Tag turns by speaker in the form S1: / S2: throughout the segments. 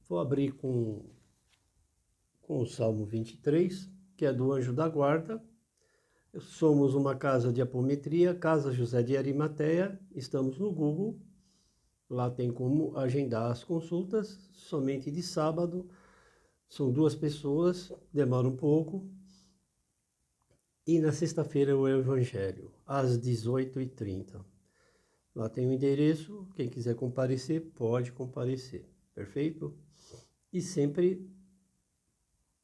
S1: Vou abrir com o Salmo 23, que é do Anjo da Guarda. Somos uma casa de apometria, Casa José de Arimateia. Estamos no Google. Lá tem como agendar as consultas, somente de sábado. São 2 pessoas, demora um pouco. E na sexta-feira o Evangelho, às 18h30. Lá tem o endereço, quem quiser comparecer, pode comparecer, perfeito? E sempre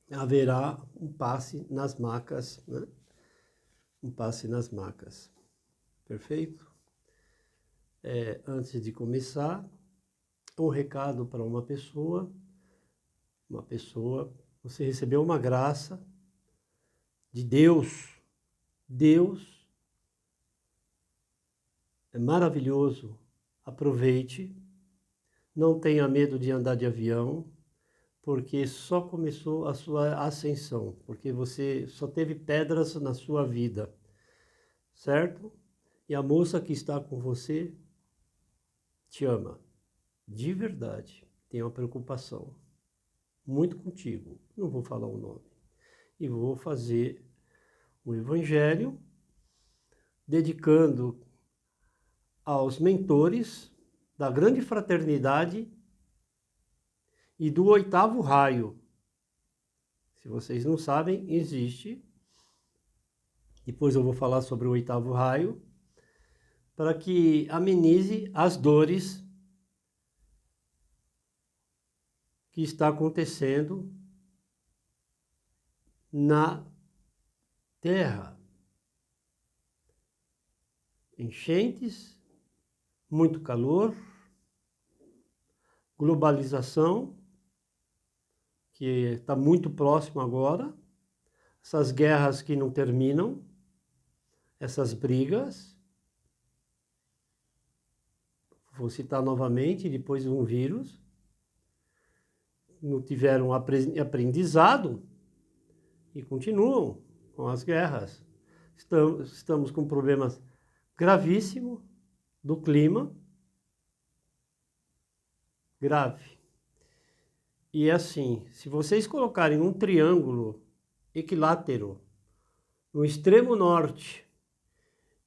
S1: haverá um passe nas macas, né? Um passe nas macas, perfeito? Antes de começar, um recado para uma pessoa, você recebeu uma graça de Deus. Deus é maravilhoso, aproveite, não tenha medo de andar de avião, porque só começou a sua ascensão, porque você só teve pedras na sua vida, certo? E a moça que está com você te ama, de verdade, tem uma preocupação muito contigo, não vou falar o nome, e vou fazer o Evangelho dedicando aos mentores da grande fraternidade e do 8º raio. Se vocês não sabem, existe. Depois eu vou falar sobre o 8º raio, para que amenize as dores que está acontecendo na Terra. Enchentes, muito calor, globalização, que está muito próximo agora, essas guerras que não terminam, essas brigas. Vou citar novamente, depois de um vírus, não tiveram aprendizado e continuam com as guerras. Estamos com problemas gravíssimos do clima, grave. E assim, se vocês colocarem um triângulo equilátero no extremo norte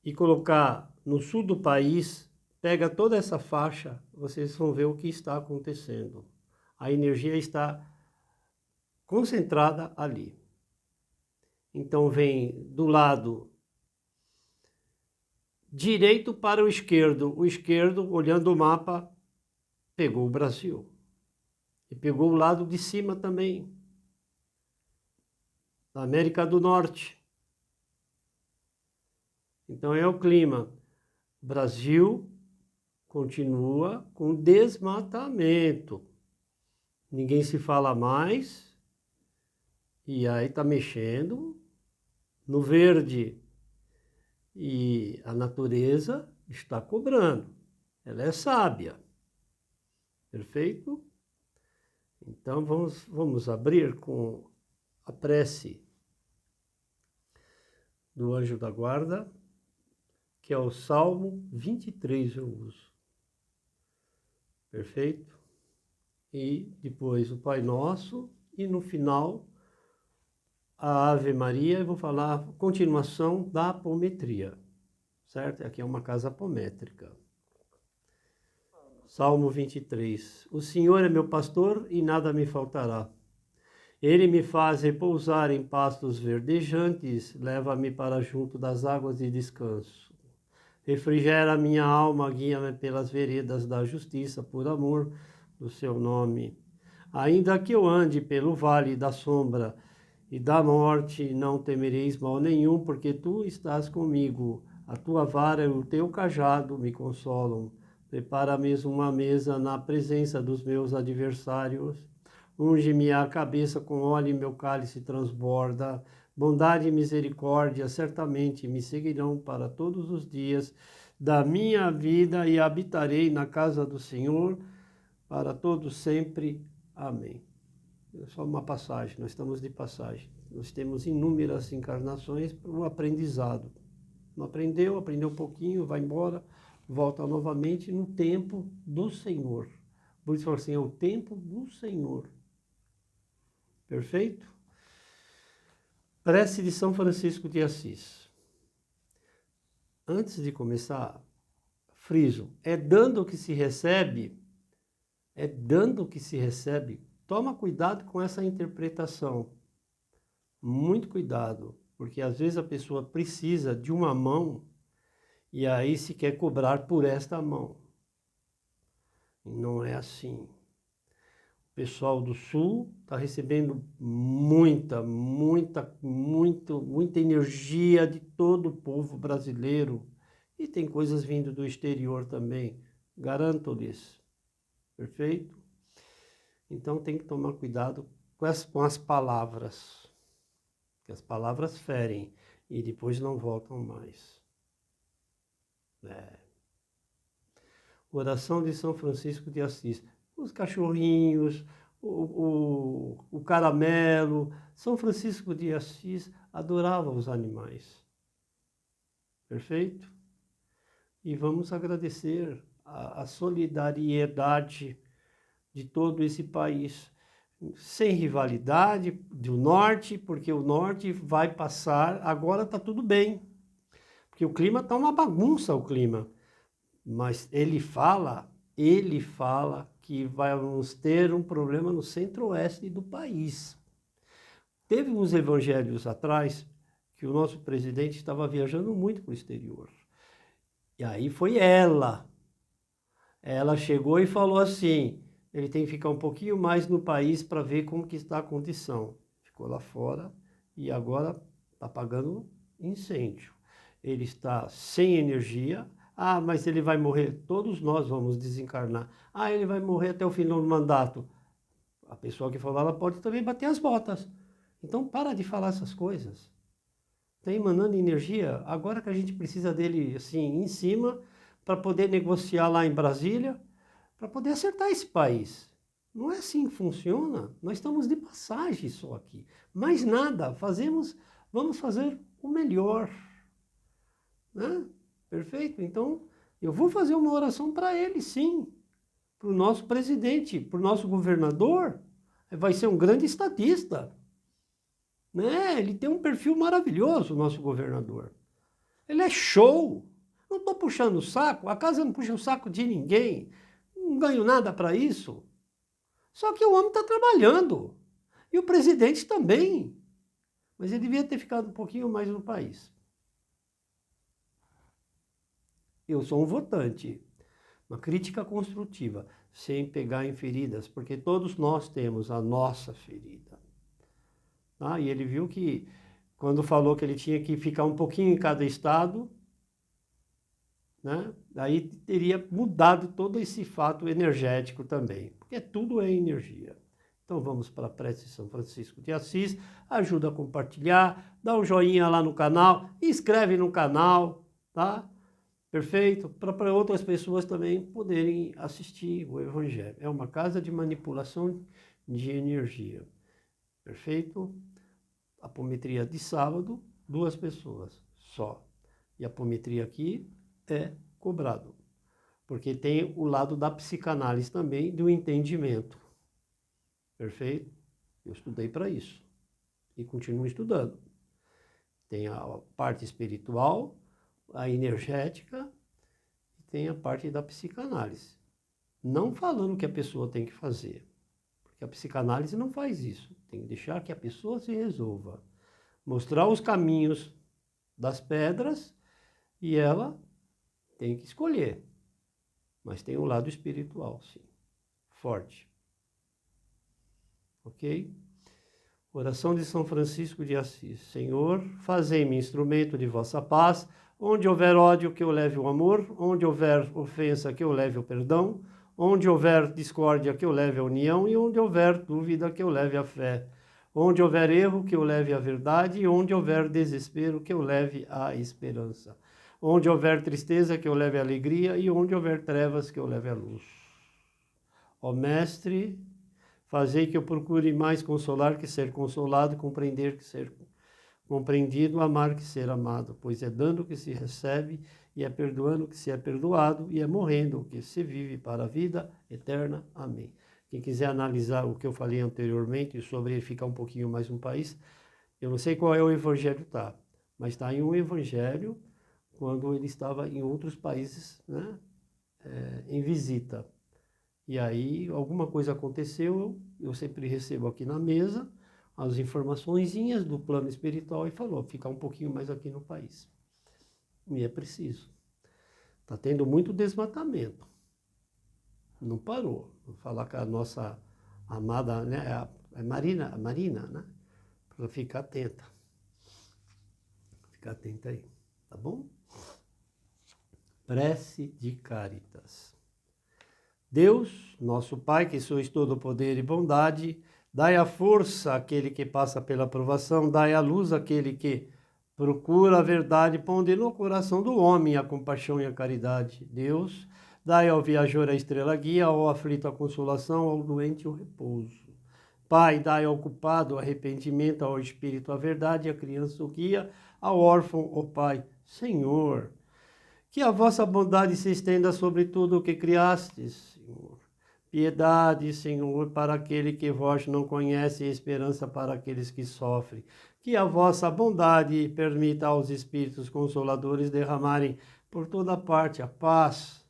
S1: e colocar no sul do país, pega toda essa faixa, vocês vão ver o que está acontecendo. A energia está concentrada ali. Então vem do lado direito para o esquerdo, olhando o mapa, pegou o Brasil. E pegou o lado de cima também, da América do Norte. Então é o clima. O Brasil continua com desmatamento. Ninguém se fala mais. E aí está mexendo no verde. E a natureza está cobrando. Ela é sábia. Perfeito? Então vamos abrir com a prece do Anjo da Guarda, que é o Salmo 23 eu uso. Perfeito? E depois o Pai Nosso e no final a Ave Maria. Eu vou falar a continuação da apometria, certo? Aqui é uma casa apométrica. Salmo 23. O Senhor é meu pastor e nada me faltará. Ele me faz repousar em pastos verdejantes, leva-me para junto das águas de descanso. Refrigera a minha alma, guia-me pelas veredas da justiça, por amor do seu nome. Ainda que eu ande pelo vale da sombra e da morte, não temereis mal nenhum, porque tu estás comigo. A tua vara e o teu cajado me consolam. Prepara-me uma mesa na presença dos meus adversários. Unge-me a cabeça com óleo e meu cálice transborda. Bondade e misericórdia certamente me seguirão para todos os dias da minha vida e habitarei na casa do Senhor para todos sempre. Amém. É só uma passagem, nós estamos de passagem. Nós temos inúmeras encarnações para o aprendizado. Não aprendeu, aprendeu um pouquinho, vai embora, volta novamente no tempo do Senhor. Por isso fala assim, é o tempo do Senhor. Perfeito? Prece de São Francisco de Assis. Antes de começar, friso, é dando que se recebe, é dando que se recebe. Toma cuidado com essa interpretação. Muito cuidado, porque às vezes a pessoa precisa de uma mão e aí se quer cobrar por esta mão. E não é assim. O pessoal do Sul está recebendo muita energia de todo o povo brasileiro. E tem coisas vindo do exterior também, garanto-lhes. Perfeito? Então tem que tomar cuidado com as palavras, que as palavras ferem e depois não voltam mais. Oração de São Francisco de Assis. Os cachorrinhos, o caramelo. São Francisco de Assis adorava os animais. Perfeito? E vamos agradecer a solidariedade de todo esse país, sem rivalidade do norte, porque o norte vai passar, agora está tudo bem, porque o clima está uma bagunça, o clima, mas ele fala que vamos ter um problema no centro-oeste do país. Teve uns evangelhos atrás que o nosso presidente estava viajando muito para o exterior, e aí foi ela chegou e falou assim, ele tem que ficar um pouquinho mais no país para ver como que está a condição. Ficou lá fora e agora está apagando incêndio. Ele está sem energia. Ah, mas ele vai morrer. Todos nós vamos desencarnar. Ah, ele vai morrer até o final do mandato. A pessoa que falou, ela pode também bater as botas. Então, para de falar essas coisas. Está emanando energia. Agora que a gente precisa dele assim em cima para poder negociar lá em Brasília, para poder acertar esse país. Não é assim que funciona. Nós estamos de passagem só aqui. Mais nada. Vamos fazer o melhor. Né? Perfeito? Então, eu vou fazer uma oração para ele, sim. Para o nosso presidente, para o nosso governador. Vai ser um grande estadista. Né? Ele tem um perfil maravilhoso, o nosso governador. Ele é show. Não estou puxando o saco. A casa não puxa o saco de ninguém. Não ganho nada para isso. Só que o homem está trabalhando. E o presidente também. Mas ele devia ter ficado um pouquinho mais no país. Eu sou um votante. Uma crítica construtiva, sem pegar em feridas, porque todos nós temos a nossa ferida. Tá? E ele viu que, quando falou que ele tinha que ficar um pouquinho em cada estado, né? Aí teria mudado todo esse fato energético também, porque tudo é energia. Então vamos para a prece de São Francisco de Assis, ajuda a compartilhar, dá um joinha lá no canal, inscreve no canal, tá? Perfeito? Para outras pessoas também poderem assistir o Evangelho. É uma casa de manipulação de energia. Perfeito? Apometria de sábado, 2 pessoas só. E a apometria aqui é cobrado, porque tem o lado da psicanálise também, do entendimento. Perfeito? Eu estudei para isso e continuo estudando. Tem a parte espiritual, a energética e tem a parte da psicanálise. Não falando o que a pessoa tem que fazer, porque a psicanálise não faz isso. Tem que deixar que a pessoa se resolva. Mostrar os caminhos das pedras e ela tem que escolher. Mas tem um lado espiritual, sim. Forte. Ok? Oração de São Francisco de Assis. Senhor, fazei-me instrumento de vossa paz. Onde houver ódio, que eu leve o amor. Onde houver ofensa, que eu leve o perdão. Onde houver discórdia, que eu leve a união. E onde houver dúvida, que eu leve a fé. Onde houver erro, que eu leve a verdade. E onde houver desespero, que eu leve a esperança. Onde houver tristeza, que eu leve a alegria. E onde houver trevas, que eu leve a luz. Ó Mestre, fazei que eu procure mais consolar que ser consolado, compreender que ser compreendido amar que ser amado, pois é dando que se recebe, e é perdoando que se é perdoado, e é morrendo que se vive para a vida eterna. Amém. Quem quiser analisar o que eu falei anteriormente sobre ficar um pouquinho mais no país, eu não sei qual é o evangelho, tá? Mas está em um evangelho quando ele estava em outros países, né, em visita. E aí alguma coisa aconteceu, eu sempre recebo aqui na mesa as informaçõezinhas do plano espiritual e falou, ficar um pouquinho mais aqui no país. E é preciso. Está tendo muito desmatamento. Não parou. Vou falar com a nossa amada, né, a Marina, né? Para ficar atenta. Ficar atenta aí, tá bom? Prece de Cáritas. Deus, nosso Pai, que sois todo poder e bondade, dai a força àquele que passa pela provação, dai a luz àquele que procura a verdade, ponde no coração do homem a compaixão e a caridade. Deus, dai ao viajor a estrela guia, ao aflito a consolação, ao doente o repouso. Pai, dai ao culpado o arrependimento, ao espírito a verdade, à criança o guia, ao órfão o Pai. Senhor, que a vossa bondade se estenda sobre tudo o que criastes, Senhor. Piedade, Senhor, para aquele que vós não conhece e esperança para aqueles que sofrem. Que a vossa bondade permita aos Espíritos Consoladores derramarem por toda parte a paz,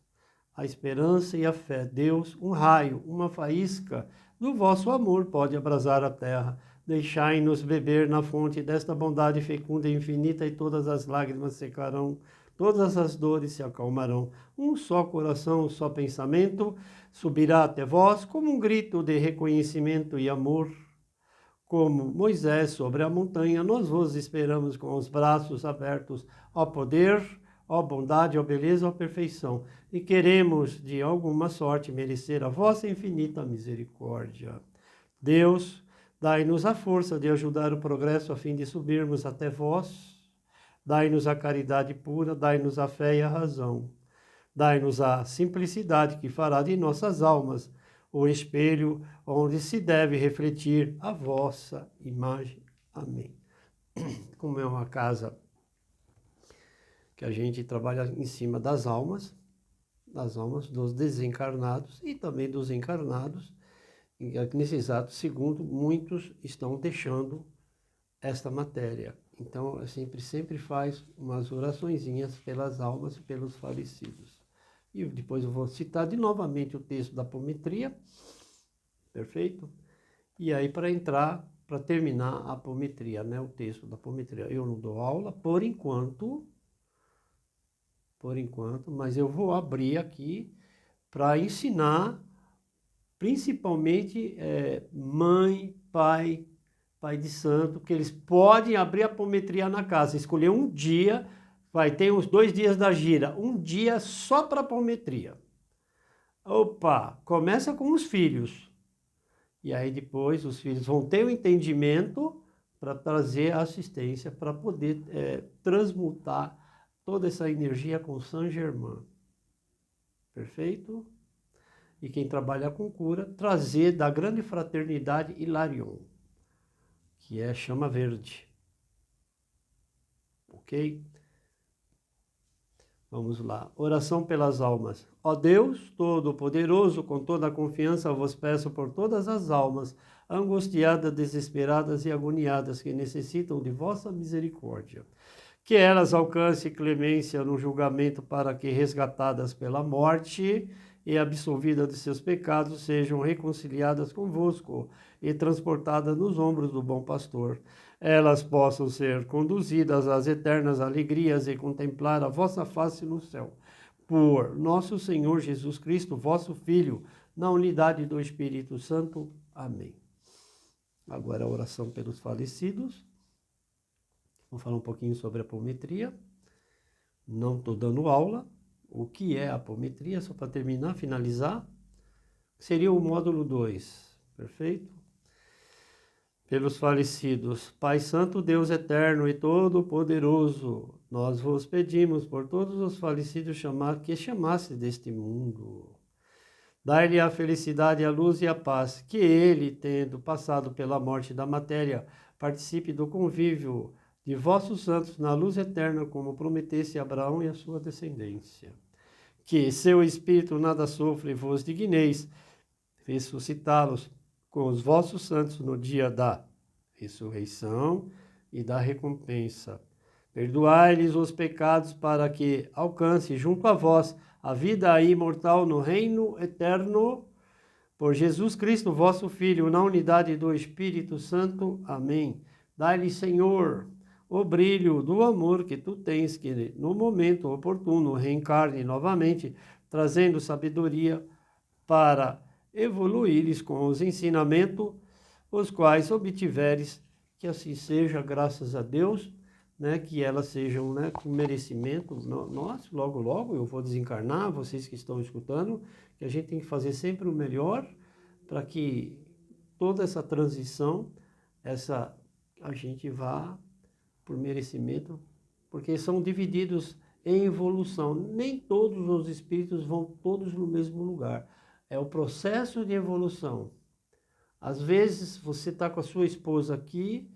S1: a esperança e a fé. Deus, um raio, uma faísca do vosso amor pode abrasar a terra. Deixai-nos beber na fonte desta bondade fecunda e infinita e todas as lágrimas secarão. Todas as dores se acalmarão. Um só coração, um só pensamento subirá até vós como um grito de reconhecimento e amor. Como Moisés sobre a montanha, nós vos esperamos com os braços abertos, ó poder, ó bondade, ó beleza, ó perfeição. E queremos, de alguma sorte, merecer a vossa infinita misericórdia. Deus, dai-nos a força de ajudar o progresso a fim de subirmos até vós. Dai-nos a caridade pura, dai-nos a fé e a razão. Dai-nos a simplicidade que fará de nossas almas o espelho onde se deve refletir a vossa imagem. Amém. Como é uma casa que a gente trabalha em cima das almas dos desencarnados e também dos encarnados, nesse exato segundo, muitos estão deixando esta matéria. Então, sempre faz umas oraçõezinhas pelas almas e pelos falecidos. E depois eu vou citar novamente o texto da apometria, perfeito? E aí para terminar a apometria, né, o texto da apometria. Eu não dou aula por enquanto, mas eu vou abrir aqui para ensinar, principalmente mãe, pai de santo, que eles podem abrir a apometria na casa, escolher um dia, ter os 2 dias da gira, um dia só para apometria. Opa, começa com os filhos. E aí depois os filhos vão ter o entendimento para trazer a assistência, para poder transmutar toda essa energia com Saint Germain. Perfeito? E quem trabalha com cura, trazer da grande fraternidade Hilarion, que é chama verde. Ok? Vamos lá. Oração pelas almas. Ó Deus Todo-Poderoso, com toda a confiança vos peço por todas as almas, angustiadas, desesperadas e agoniadas, que necessitam de vossa misericórdia. Que elas alcancem clemência no julgamento para que, resgatadas pela morte e absolvidas de seus pecados, sejam reconciliadas convosco e transportadas nos ombros do bom pastor. Elas possam ser conduzidas às eternas alegrias e contemplar a vossa face no céu. Por nosso Senhor Jesus Cristo, vosso Filho, na unidade do Espírito Santo. Amém. Agora a oração pelos falecidos. Vou falar um pouquinho sobre a apometria. Não estou dando aula. O que é a apometria? Só para terminar, finalizar. Seria o módulo 2. Perfeito? Pelos falecidos. Pai Santo, Deus Eterno e Todo-Poderoso, nós vos pedimos por todos os falecidos que chamasse deste mundo. Dai-lhe a felicidade, a luz e a paz, que ele, tendo passado pela morte da matéria, participe do convívio de vossos santos na luz eterna, como prometesse Abraão e a sua descendência. Que seu espírito nada sofre, vos digneis ressuscitá-los com os vossos santos no dia da ressurreição e da recompensa. Perdoai-lhes os pecados para que alcance junto a vós a vida imortal no reino eterno, por Jesus Cristo, vosso Filho, na unidade do Espírito Santo. Amém. Dai-lhe, Senhor, o brilho do amor que tu tens, que no momento oportuno reencarne novamente, trazendo sabedoria para evoluires com os ensinamentos, os quais obtiveres, que assim seja, graças a Deus, né, que elas sejam, né, com merecimento nosso. Logo, logo eu vou desencarnar, vocês que estão escutando, que a gente tem que fazer sempre o melhor para que toda essa transição, a gente vá por merecimento, porque são divididos em evolução. Nem todos os espíritos vão todos no mesmo lugar. É o processo de evolução. Às vezes você está com a sua esposa aqui,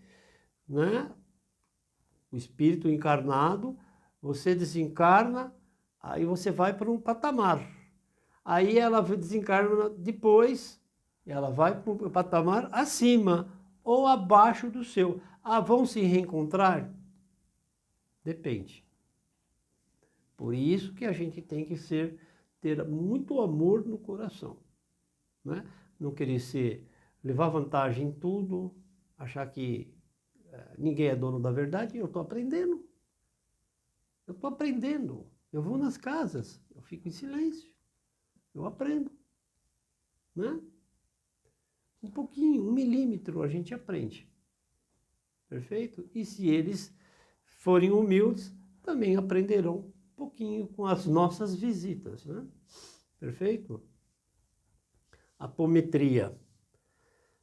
S1: né? O espírito encarnado, você desencarna, aí você vai para um patamar. Aí ela desencarna depois, ela vai para um patamar acima ou abaixo do seu. Ah, vão se reencontrar? Depende. Por isso que a gente tem que ter muito amor no coração, né? Não querer levar vantagem em tudo, achar que ninguém é dono da verdade. Eu estou aprendendo. Eu vou nas casas, eu fico em silêncio, eu aprendo, né? Um pouquinho, 1 milímetro a gente aprende. Perfeito? E se eles forem humildes, também aprenderão um pouquinho com as nossas visitas, né? Perfeito? Apometria.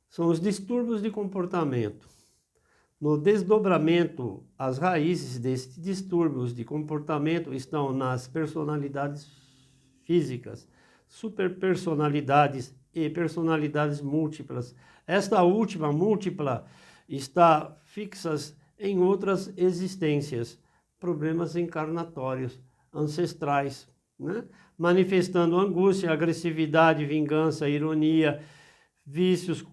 S1: São os distúrbios de comportamento. No desdobramento, as raízes destes distúrbios de comportamento estão nas personalidades físicas, superpersonalidades e personalidades múltiplas. Esta última, múltipla, está fixas em outras existências, problemas encarnatórios, ancestrais, né? Manifestando angústia, agressividade, vingança, ironia, vícios,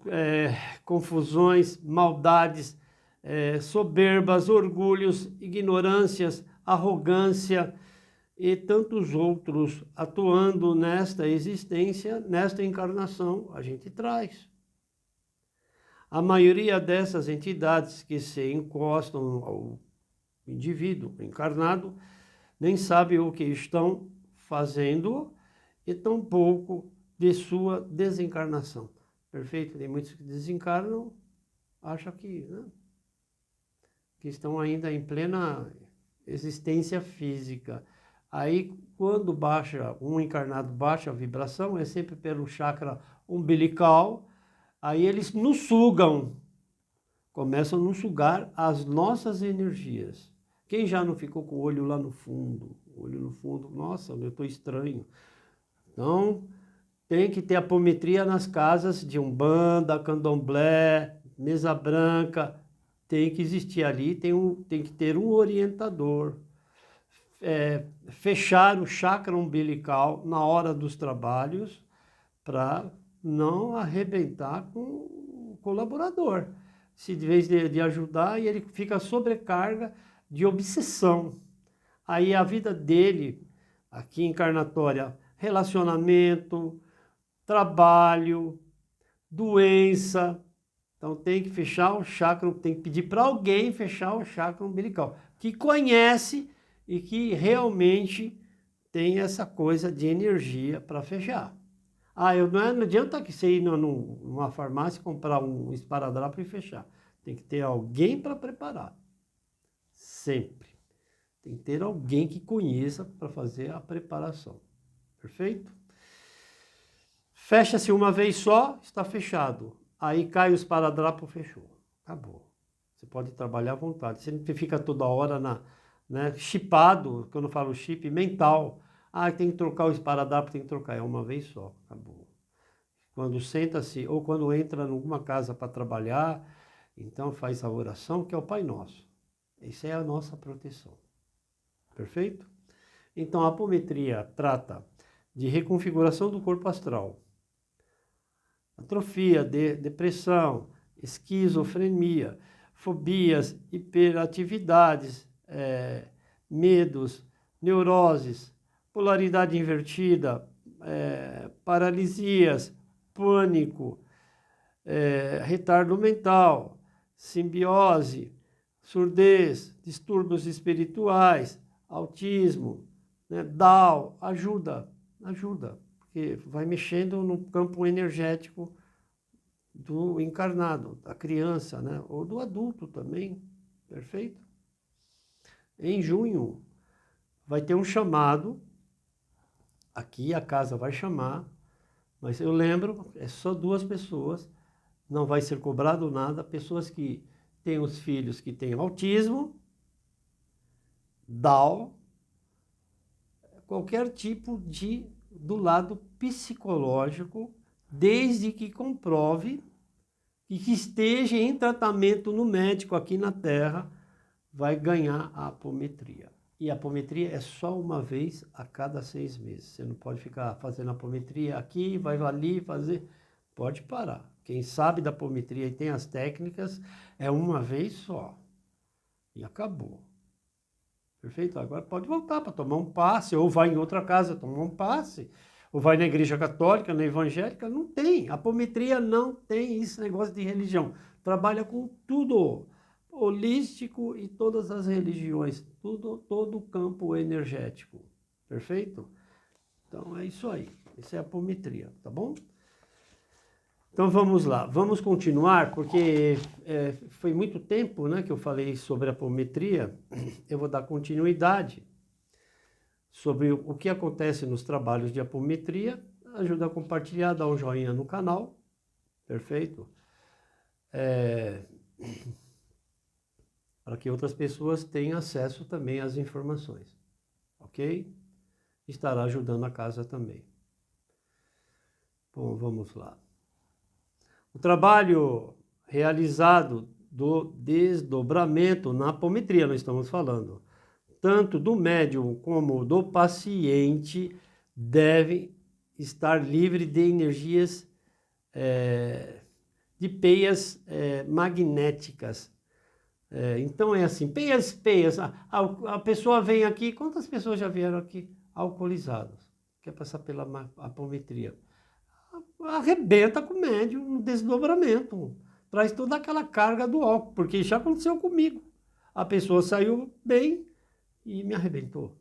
S1: confusões, maldades, soberbas, orgulhos, ignorâncias, arrogância e tantos outros, atuando nesta existência, nesta encarnação, a gente traz. A maioria dessas entidades que se encostam ao indivíduo encarnado nem sabe o que estão fazendo e tampouco de sua desencarnação. Perfeito? Tem muitos que desencarnam, acham que, né, que estão ainda em plena existência física. Aí, quando um encarnado baixa a vibração, é sempre pelo chakra umbilical, aí eles nos sugam, começam a nos sugar as nossas energias. Quem já não ficou com o olho lá no fundo? Olho no fundo, nossa, eu estou estranho. Então, tem que ter apometria nas casas de Umbanda, Candomblé, Mesa Branca. Tem que existir ali, tem que ter um orientador. Fechar o chakra umbilical na hora dos trabalhos para não arrebentar com o colaborador. Se de vez de ajudar, ele fica sobrecarga de obsessão. Aí a vida dele, aqui encarnatória, relacionamento, trabalho, doença. Então tem que fechar o chakra, tem que pedir para alguém fechar o chakra umbilical, que conhece e que realmente tem essa coisa de energia para fechar. Não adianta que você ir numa farmácia comprar um esparadrapo e fechar. Tem que ter alguém para preparar. Sempre. Tem que ter alguém que conheça para fazer a preparação. Perfeito? Fecha-se uma vez só, está fechado. Aí cai o esparadrapo, fechou. Acabou. Você pode trabalhar à vontade. Você não fica toda hora chipado, quando eu falo chip, mental. Tem que trocar o esparadrapo, tem que trocar. É uma vez só. Acabou. Quando senta-se ou quando entra em alguma casa para trabalhar, então faz a oração, que é o Pai Nosso. Essa é a nossa proteção. Perfeito? Então, a apometria trata de reconfiguração do corpo astral, atrofia, depressão, esquizofrenia, fobias, hiperatividades, medos, neuroses, polaridade invertida, paralisias, pânico, retardo mental, simbiose, surdez, distúrbios espirituais, autismo, né? Down, ajuda, porque vai mexendo no campo energético do encarnado, da criança, né? Ou do adulto também, perfeito? Em junho vai ter um chamado, aqui a casa vai chamar, mas eu lembro, é só 2 pessoas, não vai ser cobrado nada, pessoas que têm os filhos que têm autismo, Down, qualquer tipo do lado psicológico, desde que comprove e que esteja em tratamento no médico aqui na Terra, vai ganhar a apometria. E a apometria é só uma vez a cada 6 meses. Você não pode ficar fazendo apometria aqui, vai ali fazer. Pode parar. Quem sabe da apometria e tem as técnicas, é uma vez só. E acabou. Perfeito? Agora pode voltar para tomar um passe, ou vai em outra casa tomar um passe, ou vai na igreja católica, na evangélica. Não tem. A apometria não tem esse negócio de religião. Trabalha com tudo. Holístico e todas as religiões. Todo o campo energético. Perfeito? Então é isso aí. Isso é a apometria, tá bom? Então vamos lá, vamos continuar, porque foi muito tempo, né, que eu falei sobre a apometria. Eu vou dar continuidade sobre o que acontece nos trabalhos de apometria. Ajuda a compartilhar, dá um joinha no canal, perfeito? Para que outras pessoas tenham acesso também às informações, ok? Estará ajudando a casa também. Bom, vamos lá. O trabalho realizado do desdobramento na apometria, nós estamos falando, tanto do médium como do paciente, deve estar livre de energias de peias magnéticas. Então é assim, peias, a pessoa vem aqui, quantas pessoas já vieram aqui alcoolizados? Quer passar pela apometria? Arrebenta com o médium no desdobramento. Traz toda aquela carga do álcool, porque já aconteceu comigo. A pessoa saiu bem e me arrebentou.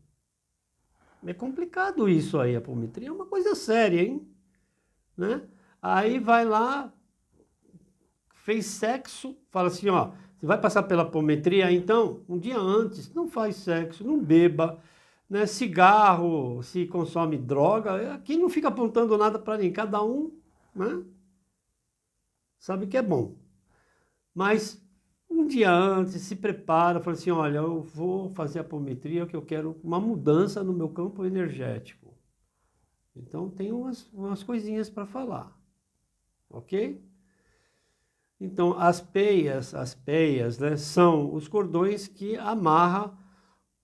S1: É complicado isso aí, a apometria é uma coisa séria, hein? Né? Aí vai lá, fez sexo, fala assim, ó, você vai passar pela apometria, então, um dia antes, não faz sexo, não beba, né? Cigarro, se consome droga, aqui não fica apontando nada para ninguém, cada um, né, sabe que é bom. Mas um dia antes, se prepara, fala assim, olha, eu vou fazer apometria, que eu quero uma mudança no meu campo energético. Então tem umas coisinhas para falar, ok? Então as peias, né, são os cordões que amarram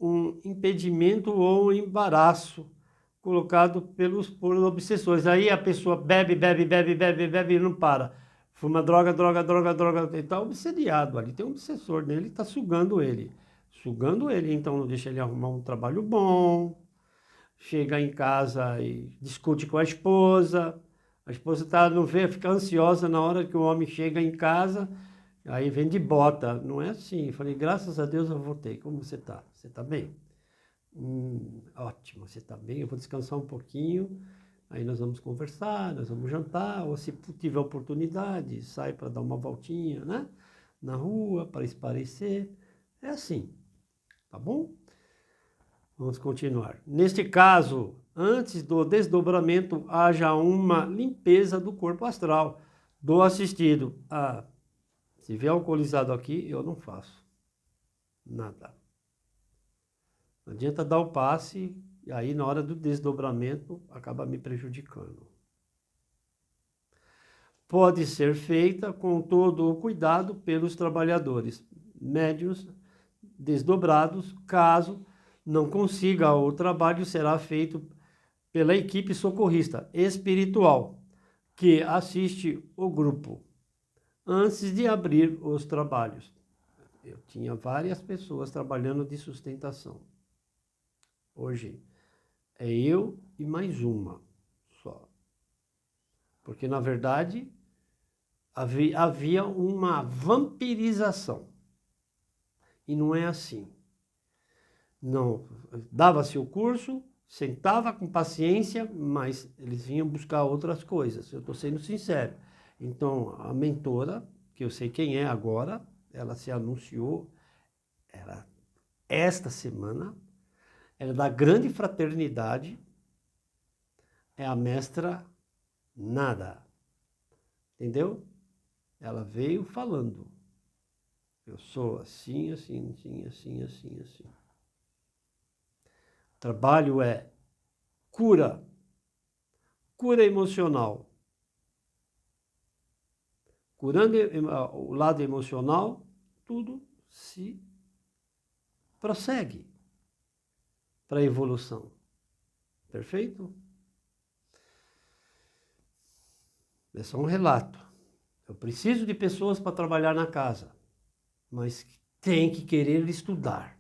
S1: um impedimento ou um embaraço colocado por obsessores. Aí a pessoa bebe e não para. Fuma droga, ele está obsediado ali, tem um obsessor nele, está sugando ele. Então não deixa ele arrumar um trabalho bom, chega em casa e discute com a esposa não vê, fica ansiosa na hora que o homem chega em casa, aí vem de bota, não é assim. Eu falei, graças a Deus eu voltei, como você está? Você está bem? Ótimo, você está bem, eu vou descansar um pouquinho, aí nós vamos conversar, nós vamos jantar, ou se tiver oportunidade, sai para dar uma voltinha, né? Na rua, para esparecer, é assim, tá bom? Vamos continuar. Neste caso, antes do desdobramento, haja uma limpeza do corpo astral do assistido. Se vier alcoolizado aqui, eu não faço nada. Não adianta dar o passe, e aí na hora do desdobramento acaba me prejudicando. Pode ser feita com todo o cuidado pelos trabalhadores, médiuns desdobrados. Caso não consiga, o trabalho será feito pela equipe socorrista espiritual, que assiste o grupo, antes de abrir os trabalhos. Eu tinha várias pessoas trabalhando de sustentação. Hoje é eu e mais uma só. Porque, na verdade, havia uma vampirização. E não é assim. Não, dava-se o curso, sentava com paciência, mas eles vinham buscar outras coisas. Eu estou sendo sincero. Então, a mentora, que eu sei quem é agora, ela se anunciou, esta semana, ela é da grande fraternidade, é a mestra Nada. Entendeu? Ela veio falando. Eu sou assim, assim, assim, assim, assim, assim. O trabalho é cura emocional. Curando o lado emocional, tudo se prossegue para a evolução. Perfeito? É só um relato. Eu preciso de pessoas para trabalhar na casa, mas tem que querer estudar.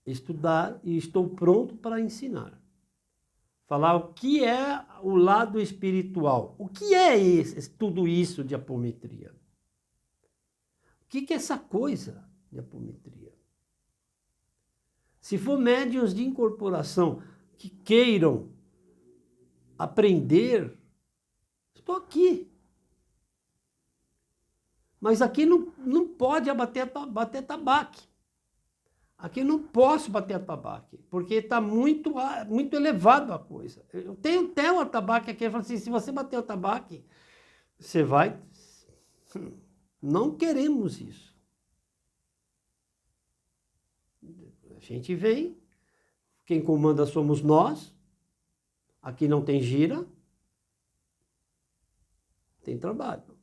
S1: Estudar, e estou pronto para ensinar. Falar o que é o lado espiritual. O que é tudo isso de apometria? O que é essa coisa de apometria? Se for médiuns de incorporação que queiram aprender, estou aqui. Mas aqui não pode bater tabaque. Aqui eu não posso bater atabaque, porque está muito elevado a coisa. Eu tenho até o atabaque aqui, eu falo assim, se você bater o atabaque, você vai... Não queremos isso. A gente vem, quem comanda somos nós, aqui não tem gira, tem trabalho.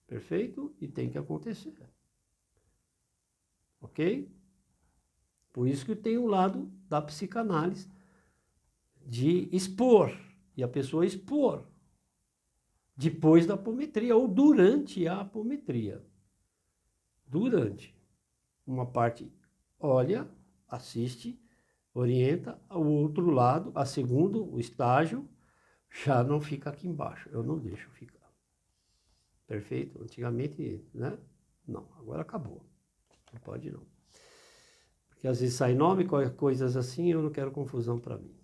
S1: Perfeito? E tem que acontecer. Ok? Por isso que tem o lado da psicanálise de expor, e a pessoa expor depois da apometria ou durante a apometria. Durante. Uma parte olha, assiste, orienta, o outro lado, a segundo, o estágio, já não fica aqui embaixo, eu não deixo ficar. Perfeito? Antigamente, né? Não, agora acabou. Não pode não. Porque às vezes sai nome, coisas assim, eu não quero confusão para mim.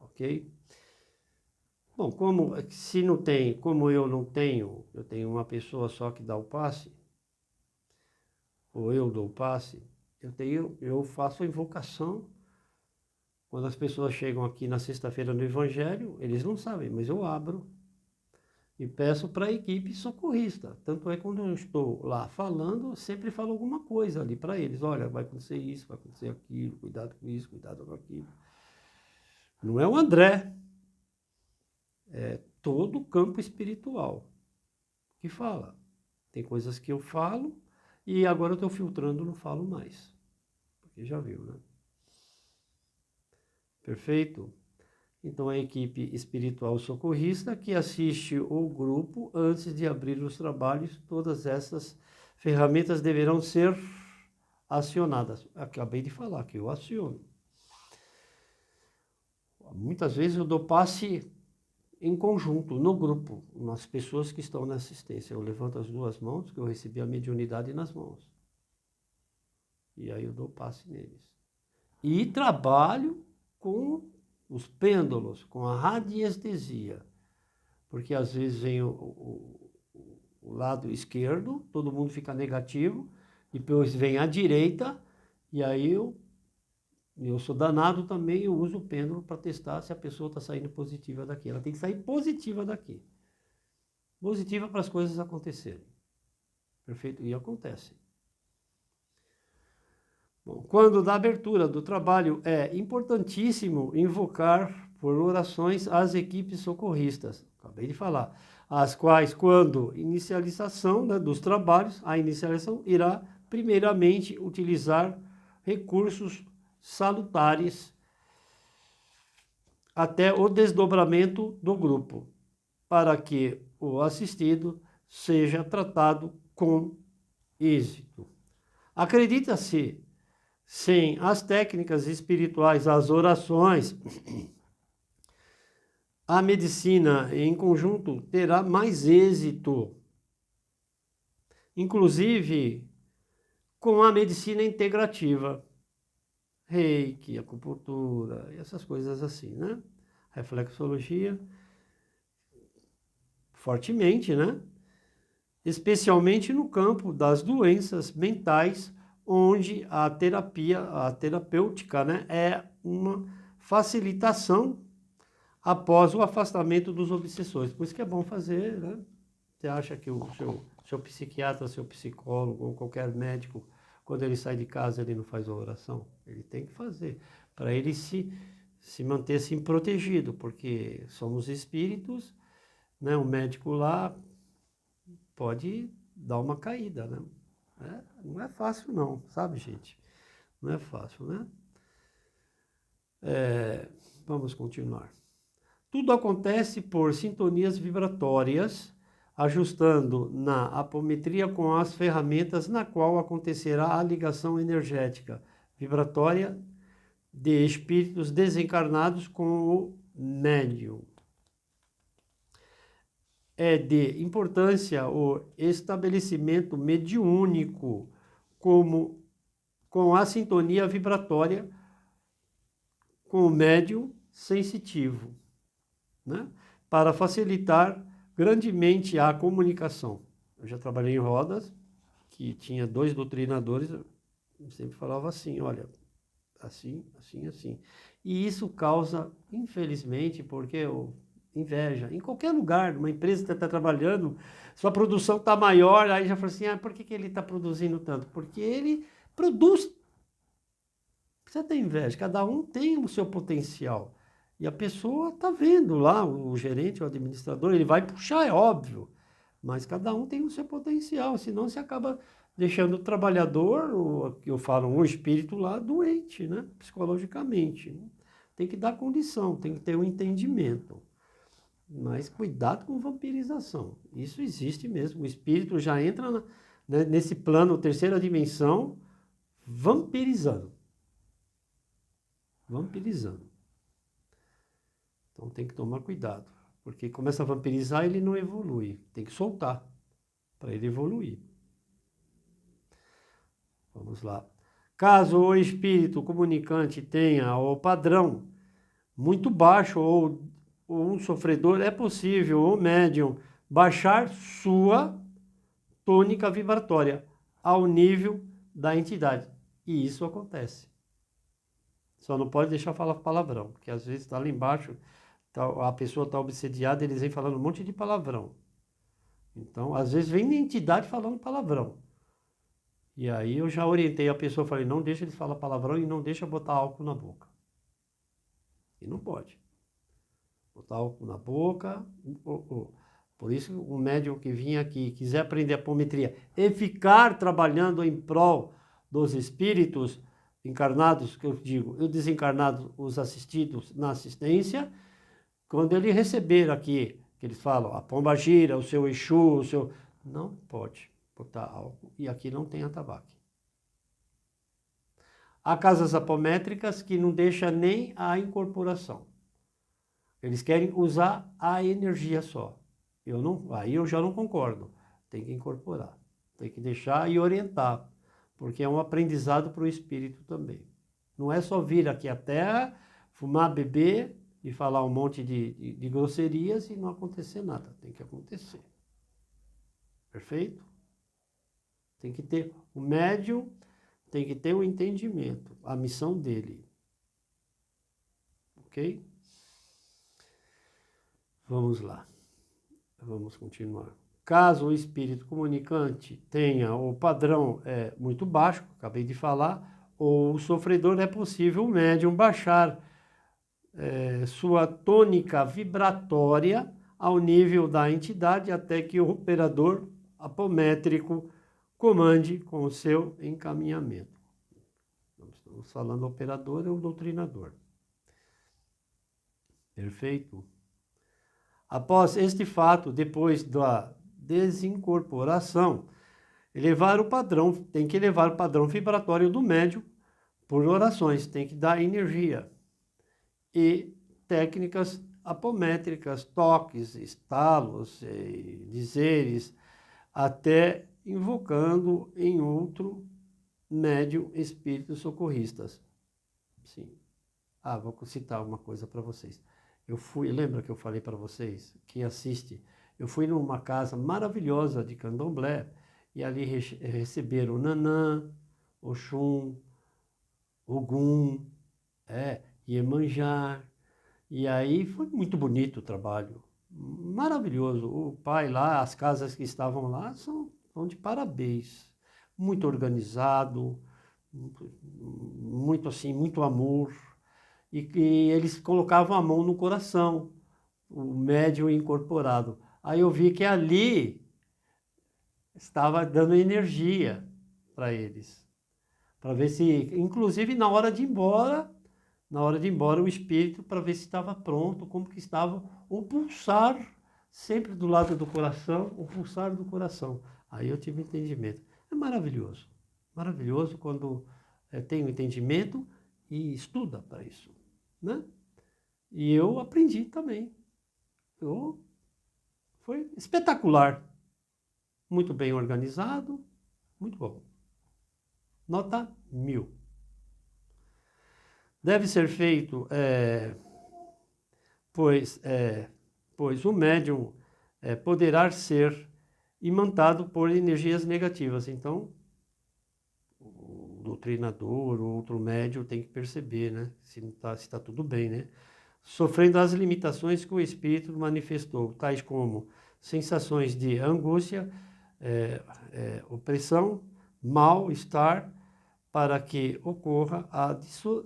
S1: Ok? Bom, se não tem, como eu não tenho, eu tenho uma pessoa só que dá o passe, ou eu dou o passe, eu faço a invocação. Quando as pessoas chegam aqui na sexta-feira no Evangelho, eles não sabem, mas eu abro e peço para a equipe socorrista. Tanto é quando eu estou lá falando, eu sempre falo alguma coisa ali para eles. Olha, vai acontecer isso, vai acontecer aquilo, cuidado com isso, cuidado com aquilo. Não é o André, é todo o campo espiritual que fala. Tem coisas que eu falo e agora eu estou filtrando, não falo mais. Porque já viu, né? Perfeito? Então, a equipe espiritual socorrista que assiste o grupo antes de abrir os trabalhos, todas essas ferramentas deverão ser acionadas. Acabei de falar que eu aciono. Muitas vezes eu dou passe em conjunto, no grupo, nas pessoas que estão na assistência. Eu levanto as duas mãos, que eu recebi a mediunidade nas mãos. E aí eu dou passe neles. E trabalho com os pêndulos, com a radiestesia. Porque às vezes vem o lado esquerdo, todo mundo fica negativo, depois vem a direita, e aí eu sou danado também, eu uso o pêndulo para testar se a pessoa está saindo positiva daqui. Ela tem que sair positiva daqui. Positiva para as coisas acontecerem. Perfeito? E acontece. Bom, quando da abertura do trabalho, é importantíssimo invocar por orações as equipes socorristas. Acabei de falar. as quais, quando inicialização, né, dos trabalhos, a inicialização irá primeiramente utilizar recursos salutares até o desdobramento do grupo, para que o assistido seja tratado com êxito. Acredita-se, sem as técnicas espirituais, as orações, a medicina em conjunto terá mais êxito, inclusive com a medicina integrativa, reiki, acupuntura, essas coisas assim, né? Reflexologia, fortemente, né? Especialmente no campo das doenças mentais, onde a terapêutica, né, é uma facilitação após o afastamento dos obsessores. Por isso que é bom fazer, né? Você acha que o seu psiquiatra, seu psicólogo ou qualquer médico, quando ele sai de casa, ele não faz a oração? Ele tem que fazer, para ele se manter assim protegido, porque somos espíritos, né? O médico lá pode dar uma caída, né? Não é fácil não, sabe, gente? Não é fácil, né? Vamos continuar. Tudo acontece por sintonias vibratórias, ajustando na apometria com as ferramentas na qual acontecerá a ligação energética vibratória de espíritos desencarnados com o médium. É de importância o estabelecimento mediúnico com a sintonia vibratória com o médium sensitivo, né? Para facilitar grandemente a comunicação. Eu já trabalhei em rodas, que tinha 2 doutrinadores, eu sempre falava assim, olha, assim, assim, assim. E isso causa, infelizmente, porque inveja. Em qualquer lugar, uma empresa que está trabalhando, sua produção está maior, aí já fala assim, por que ele está produzindo tanto? Porque ele produz. Você tem inveja, cada um tem o seu potencial. E a pessoa está vendo lá, o gerente, o administrador, ele vai puxar, é óbvio. Mas cada um tem o seu potencial, senão você acaba deixando o trabalhador, o que eu falo, um espírito lá doente, né? Psicologicamente. Tem que dar condição, tem que ter um entendimento. Mas cuidado com vampirização. Isso existe mesmo. O espírito já entra nesse plano, terceira dimensão, vampirizando. Vampirizando. Então tem que tomar cuidado. Porque começa a vampirizar, ele não evolui. Tem que soltar para ele evoluir. Vamos lá. Caso o espírito comunicante tenha o padrão muito baixo ou um sofredor, é possível o médium baixar sua tônica vibratória ao nível da entidade. E isso acontece. Só não pode deixar falar palavrão, porque às vezes está lá embaixo, a pessoa está obsediada, eles vêm falando um monte de palavrão. Então, às vezes vem a entidade falando palavrão. E aí eu já orientei a pessoa, falei, não deixa eles falar palavrão e não deixa botar álcool na boca. E não pode. Botar álcool na boca. Por isso, um médium que vinha aqui, quiser aprender apometria e ficar trabalhando em prol dos espíritos encarnados, que eu digo, e desencarnados, os assistidos na assistência, quando ele receber aqui, que eles falam, a pomba gira, o seu Exu, o seu... Não pode botar álcool. E aqui não tem atabaque. Há casas apométricas que não deixam nem a incorporação. Eles querem usar a energia só. Aí eu já não concordo. Tem que incorporar. Tem que deixar e orientar. Porque é um aprendizado para o espírito também. Não é só vir aqui à Terra, fumar, beber e falar um monte de grosserias e não acontecer nada. Tem que acontecer. Perfeito? Tem que ter o médium, tem que ter o entendimento, a missão dele. Ok? Vamos lá. Vamos continuar. Caso o espírito comunicante tenha o padrão muito baixo, acabei de falar, ou o sofredor, é possível o médium baixar sua tônica vibratória ao nível da entidade até que o operador apométrico comande com o seu encaminhamento. Estamos falando operador é o doutrinador. Perfeito? Após este fato, depois da desincorporação, tem que elevar o padrão vibratório do médium por orações, tem que dar energia. E técnicas apométricas, toques, estalos, dizeres, até invocando em outro médium espíritos socorristas. Sim. Vou citar uma coisa para vocês. Lembra que eu falei para vocês, quem assiste, eu fui numa casa maravilhosa de Candomblé, e ali receberam Nanã, Oxum, Ogum, Iemanjá, e aí foi muito bonito o trabalho, maravilhoso. O pai lá, as casas que estavam lá são de parabéns, muito organizado, muito assim, muito amor, e eles colocavam a mão no coração, o médium incorporado. Aí eu vi que ali estava dando energia para eles, para ver se, inclusive na hora de ir embora, o espírito, para ver se estava pronto, como que estava o pulsar, sempre do lado do coração, o pulsar do coração. Aí eu tive entendimento. É maravilhoso, maravilhoso quando tem o entendimento e estuda para isso, né? E eu aprendi também. Foi espetacular. Muito bem organizado, muito bom. Nota 1000. Deve ser feito, pois o médium poderá ser imantado por energias negativas. Então, o doutrinador, o outro médium tem que perceber, né? Se está tudo bem, né? Sofrendo as limitações que o espírito manifestou, tais como sensações de angústia, opressão, mal-estar, para que ocorra a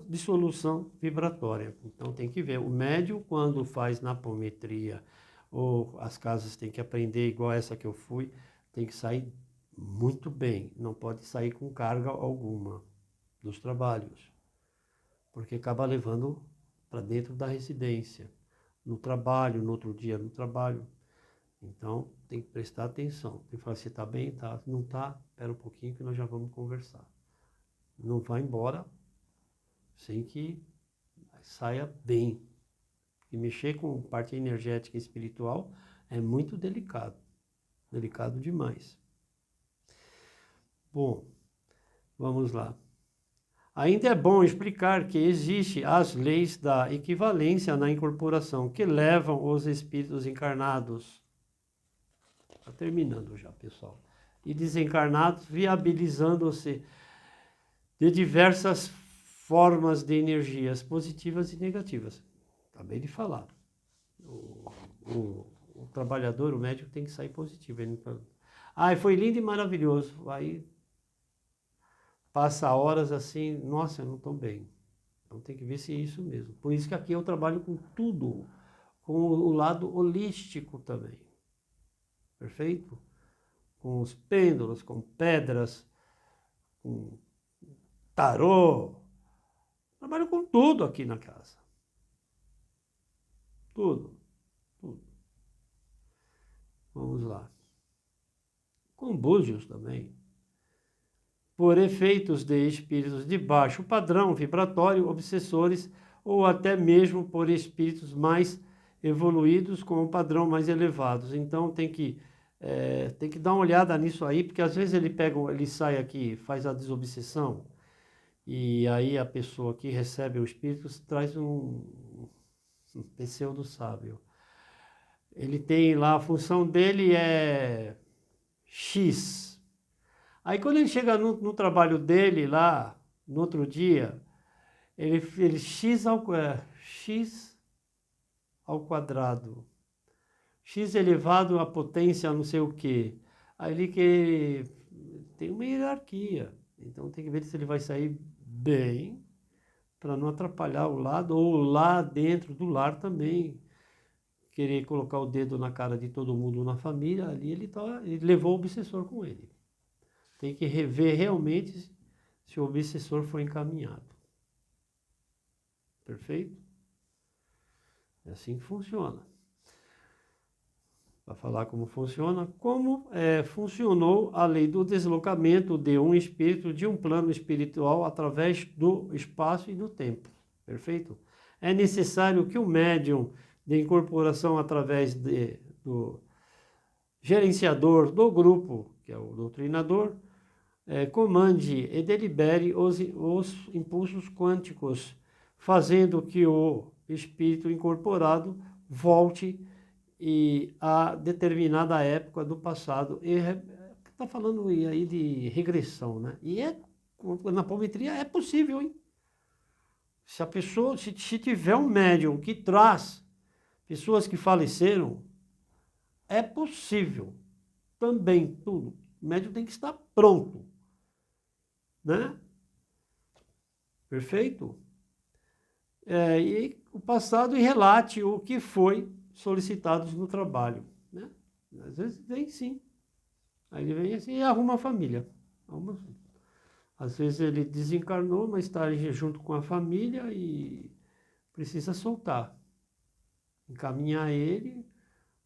S1: dissolução vibratória. Então tem que ver, o médium quando faz napometria, ou as casas têm que aprender igual essa que eu fui, tem que sair muito bem, não pode sair com carga alguma dos trabalhos, porque acaba levando para dentro da residência, no trabalho, no outro dia no trabalho. Então, tem que prestar atenção. Tem que falar, você está bem? Tá. Não está? Espera um pouquinho que nós já vamos conversar. Não vai embora sem que saia bem. E mexer com parte energética e espiritual é muito delicado. Delicado demais. Bom, vamos lá. Ainda é bom explicar que existem as leis da equivalência na incorporação, que levam os espíritos encarnados. Está terminando já, pessoal. E desencarnados, viabilizando-se de diversas formas de energias positivas e negativas. Acabei de falar. O trabalhador, o médico, tem que sair positivo. Foi lindo e maravilhoso. Aí passa horas assim, nossa, eu não estou bem. Então tem que ver se é isso mesmo. Por isso que aqui eu trabalho com tudo, com o lado holístico também. Perfeito? Com os pêndulos, com pedras, com tarô. Trabalho com tudo aqui na casa. Tudo. Vamos lá. Com búzios também. Por efeitos de espíritos de baixo padrão vibratório, obsessores, ou até mesmo por espíritos mais evoluídos com um padrão mais elevados. Então tem que dar uma olhada nisso aí, porque às vezes ele sai aqui, faz a desobsessão, e aí a pessoa que recebe o espírito traz um pseudo-sábio. Ele tem lá, a função dele é X. Aí quando ele chega no trabalho dele lá, no outro dia, ele X ao quadrado. X elevado à potência não sei o quê. Aí ele que tem uma hierarquia. Então tem que ver se ele vai sair bem, para não atrapalhar o lado, ou lá dentro do lar também. querer colocar o dedo na cara de todo mundo na família, ali ele levou o obsessor com ele. Tem que rever realmente se o obsessor foi encaminhado. Perfeito? É assim que funciona. Para falar como funciona, funcionou a lei do deslocamento de um espírito de um plano espiritual através do espaço e do tempo. Perfeito? É necessário que o médium de incorporação através do gerenciador do grupo, que é o doutrinador, comande e delibere os impulsos quânticos, fazendo que o espírito incorporado volte a determinada época do passado. Está falando aí de regressão, né? E na apometria é possível, hein? Se a pessoa, se tiver um médium que traz pessoas que faleceram, é possível também tudo. O médium tem que estar pronto, né? Perfeito? E o passado e relate o que foi solicitado no trabalho, né? Às vezes vem sim. Aí ele vem assim e arruma a família. Às vezes ele desencarnou, mas está junto com a família e precisa soltar. Encaminhar ele,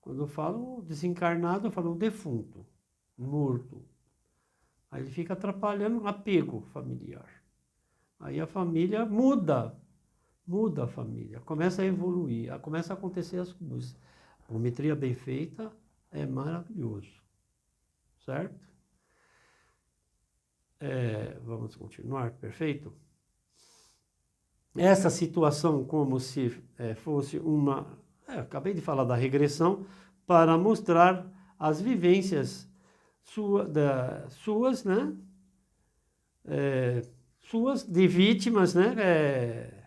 S1: quando eu falo desencarnado, eu falo defunto, morto. Aí ele fica atrapalhando o apego familiar. Aí a família muda a família, começa a evoluir, começa a acontecer as coisas. A apometria bem feita é maravilhoso, certo? Vamos continuar, perfeito? Essa situação como se fosse acabei de falar da regressão, para mostrar as vivências suas, né? Suas de vítimas, né?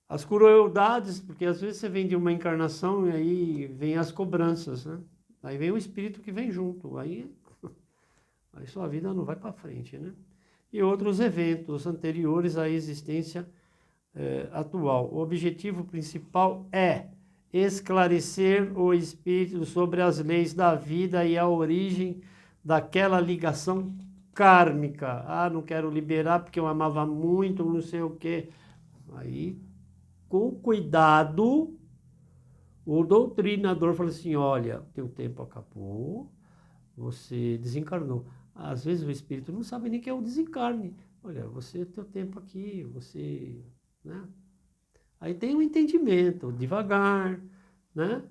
S1: As crueldades, porque às vezes você vem de uma encarnação e aí vem as cobranças, né? Aí vem o espírito que vem junto, aí sua vida não vai para frente, né? E outros eventos anteriores à existência atual. O objetivo principal é esclarecer o espírito sobre as leis da vida e a origem daquela ligação kármica. Ah, não quero liberar porque eu amava muito, não sei o quê. Aí, com cuidado, o doutrinador fala assim, olha, teu tempo acabou, você desencarnou. Às vezes o espírito não sabe nem que é o desencarne. Olha, teu tempo aqui, você, né? Aí tem um entendimento, devagar, né?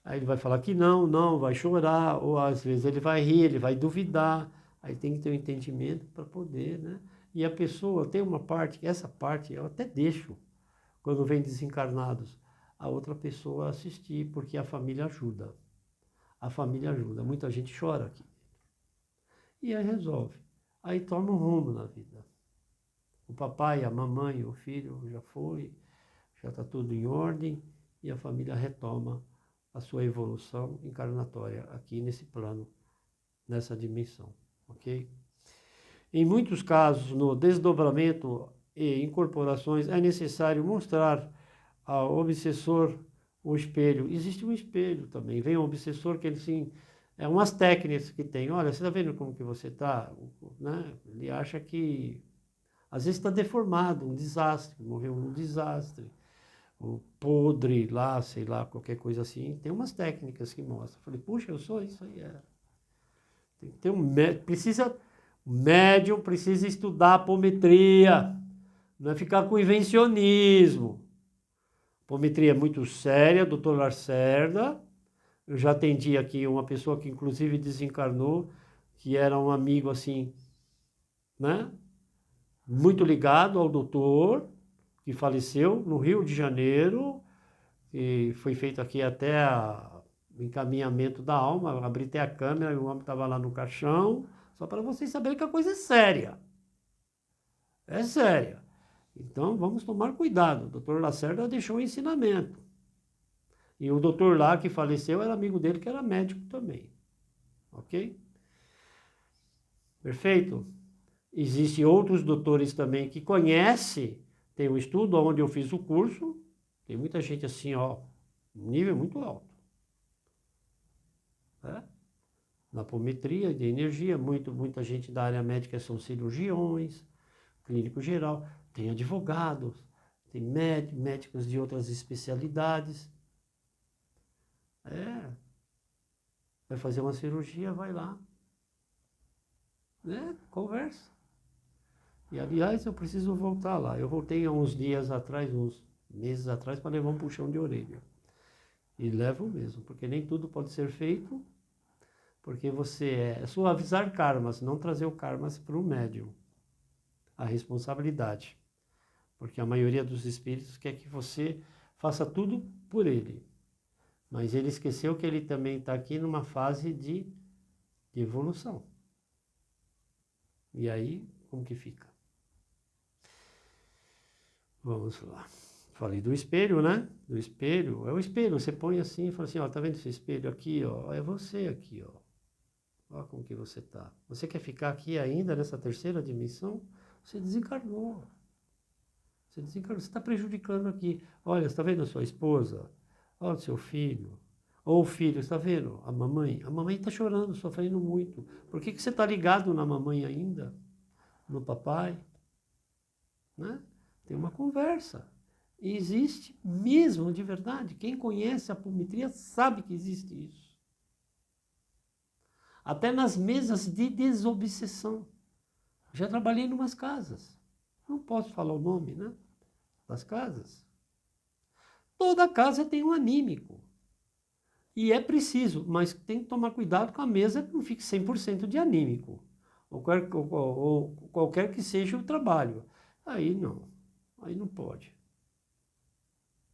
S1: Aí ele vai falar que não, vai chorar, ou às vezes ele vai rir, ele vai duvidar. Aí tem que ter um entendimento para poder, né? E a pessoa tem uma parte, essa parte eu até deixo, quando vem desencarnados, a outra pessoa assistir, porque a família ajuda. A família ajuda. Muita gente chora aqui. E aí resolve. Aí toma um rumo na vida. O papai, a mamãe, o filho já foi, já está tudo em ordem e a família retoma a sua evolução encarnatória aqui nesse plano, nessa dimensão, ok? Em muitos casos, no desdobramento e incorporações, é necessário mostrar ao obsessor o espelho. Existe um espelho também. Vem um obsessor que ele sim, umas técnicas que tem. Olha, você está vendo como que você está? Né? Ele acha que às vezes está deformado, um desastre, morreu num desastre, ou podre lá, sei lá, qualquer coisa assim. Tem umas técnicas que mostram. Falei, puxa, eu sou isso aí. Tem que ter o médium precisa estudar apometria, não é ficar com invencionismo. Apometria é muito séria, doutor Lacerda. Eu já atendi aqui uma pessoa que inclusive desencarnou, que era um amigo assim, né? Muito ligado ao doutor, que faleceu no Rio de Janeiro, e foi feito aqui até o encaminhamento da alma. Eu abri até a câmera e o homem estava lá no caixão, só para vocês saberem que a coisa é séria. É séria. Então vamos tomar cuidado. O doutor Lacerda deixou um ensinamento. E o doutor lá que faleceu era amigo dele, que era médico também. Ok? Perfeito? Existem outros doutores também que conhecem, tem um estudo onde eu fiz o curso, tem muita gente assim, ó, Um nível muito alto. Né? Na apometria de energia, muita gente da área médica são cirurgiões, clínico geral, tem advogados, tem médicos de outras especialidades. Vai fazer uma cirurgia, vai lá, né? Conversa. E, aliás, eu preciso voltar lá. Eu voltei há uns dias atrás, uns meses atrás, para levar um puxão de orelha. E levo mesmo, porque nem tudo pode ser feito, porque você é suavizar karmas, não trazer o karmas para o médium. A responsabilidade. Porque a maioria dos espíritos quer que você faça tudo por ele. Mas ele esqueceu que ele também está aqui numa fase de evolução. E aí, como que fica? Vamos lá. Falei do espelho, né? Do espelho. É o espelho. Você põe assim e fala assim, ó, tá vendo esse espelho aqui, ó? É você aqui, ó. Olha como que você tá. Você quer ficar aqui ainda nessa terceira dimensão? Você desencarnou. Você desencarnou. Você está prejudicando aqui. Olha, você está vendo a sua esposa? Olha o seu filho. Ou o filho, está vendo? A mamãe. A mamãe está chorando, sofrendo muito. Por que você está ligado na mamãe ainda? No papai? Né? Tem uma conversa. E existe mesmo, de verdade. Quem conhece a apometria sabe que existe isso. Até nas mesas de desobsessão. Já trabalhei em umas casas. Não posso falar o nome, né? Das casas. Toda casa tem um anímico. E é preciso, mas tem que tomar cuidado com a mesa que não fique 100% de anímico. Ou qualquer que seja o trabalho. Aí não pode.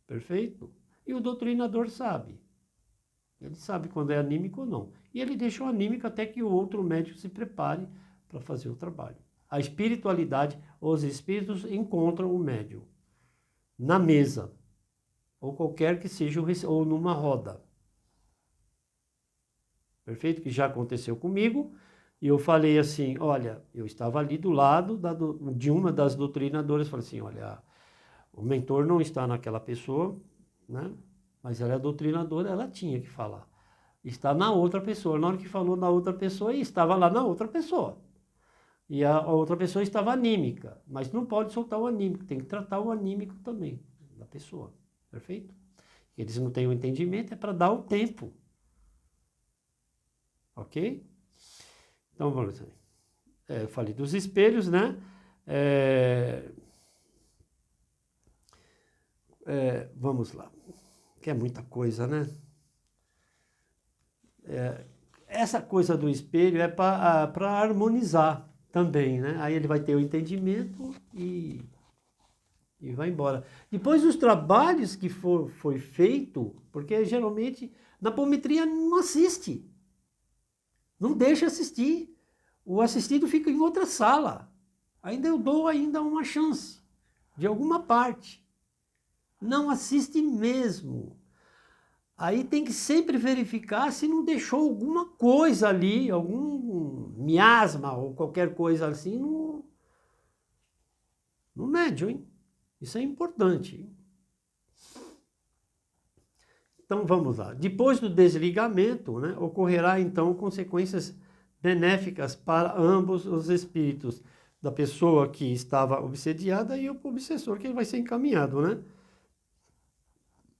S1: Perfeito? E o doutrinador sabe. Ele sabe quando é anímico ou não. E ele deixa o anímico até que o outro médico se prepare para fazer o trabalho. A espiritualidade, os espíritos encontram o médium na mesa, ou qualquer que seja, ou numa roda. Perfeito? Que já aconteceu comigo. E eu falei assim, olha, eu estava ali do lado de uma das doutrinadoras, falei assim, olha, o mentor não está naquela pessoa, né? Mas ela é doutrinadora, ela tinha que falar. Está na outra pessoa. Na hora que falou na outra pessoa, estava lá na outra pessoa. E a outra pessoa estava anímica, mas não pode soltar o anímico, tem que tratar o anímico também, da pessoa. Perfeito? Eles não têm o entendimento, é para dar o tempo. Ok? Então vamos lá. Eu falei dos espelhos, né? Vamos lá. Que é muita coisa, né? Essa coisa do espelho é para harmonizar também, né? Aí ele vai ter o entendimento e vai embora. Depois dos trabalhos que foi feito, porque geralmente na apometria não assiste. Não deixa assistir. O assistido fica em outra sala. Ainda eu dou uma chance, de alguma parte. Não assiste mesmo. Aí tem que sempre verificar se não deixou alguma coisa ali, algum miasma ou qualquer coisa assim no médium, hein? Isso é importante. Então vamos lá. Depois do desligamento, né, ocorrerá então consequências benéficas para ambos os espíritos, da pessoa que estava obsediada e o obsessor que vai ser encaminhado, né?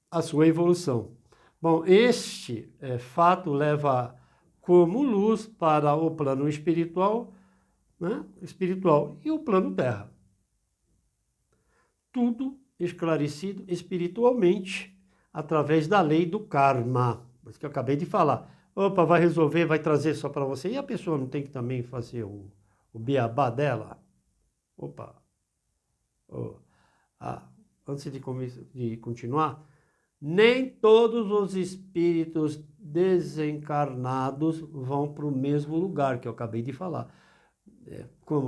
S1: A sua evolução. Bom, este fato leva como luz para o plano espiritual, né? Espiritual e o plano terra. Tudo esclarecido espiritualmente através da lei do karma. Isso que eu acabei de falar. Opa, vai resolver, vai trazer só para você. E a pessoa não tem que também fazer o beabá dela? Opa. Antes de continuar, nem todos os espíritos desencarnados vão para o mesmo lugar que eu acabei de falar.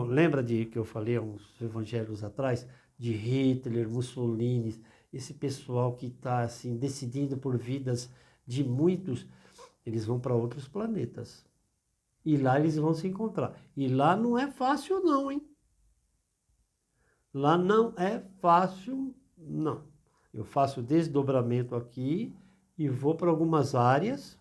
S1: Lembra que eu falei há uns evangelhos atrás de Hitler, Mussolini, esse pessoal que está assim decidindo por vidas de muitos, eles vão para outros planetas. E lá eles vão se encontrar. E lá não é fácil não, hein? Lá não é fácil, não. Eu faço desdobramento aqui e vou para algumas áreas,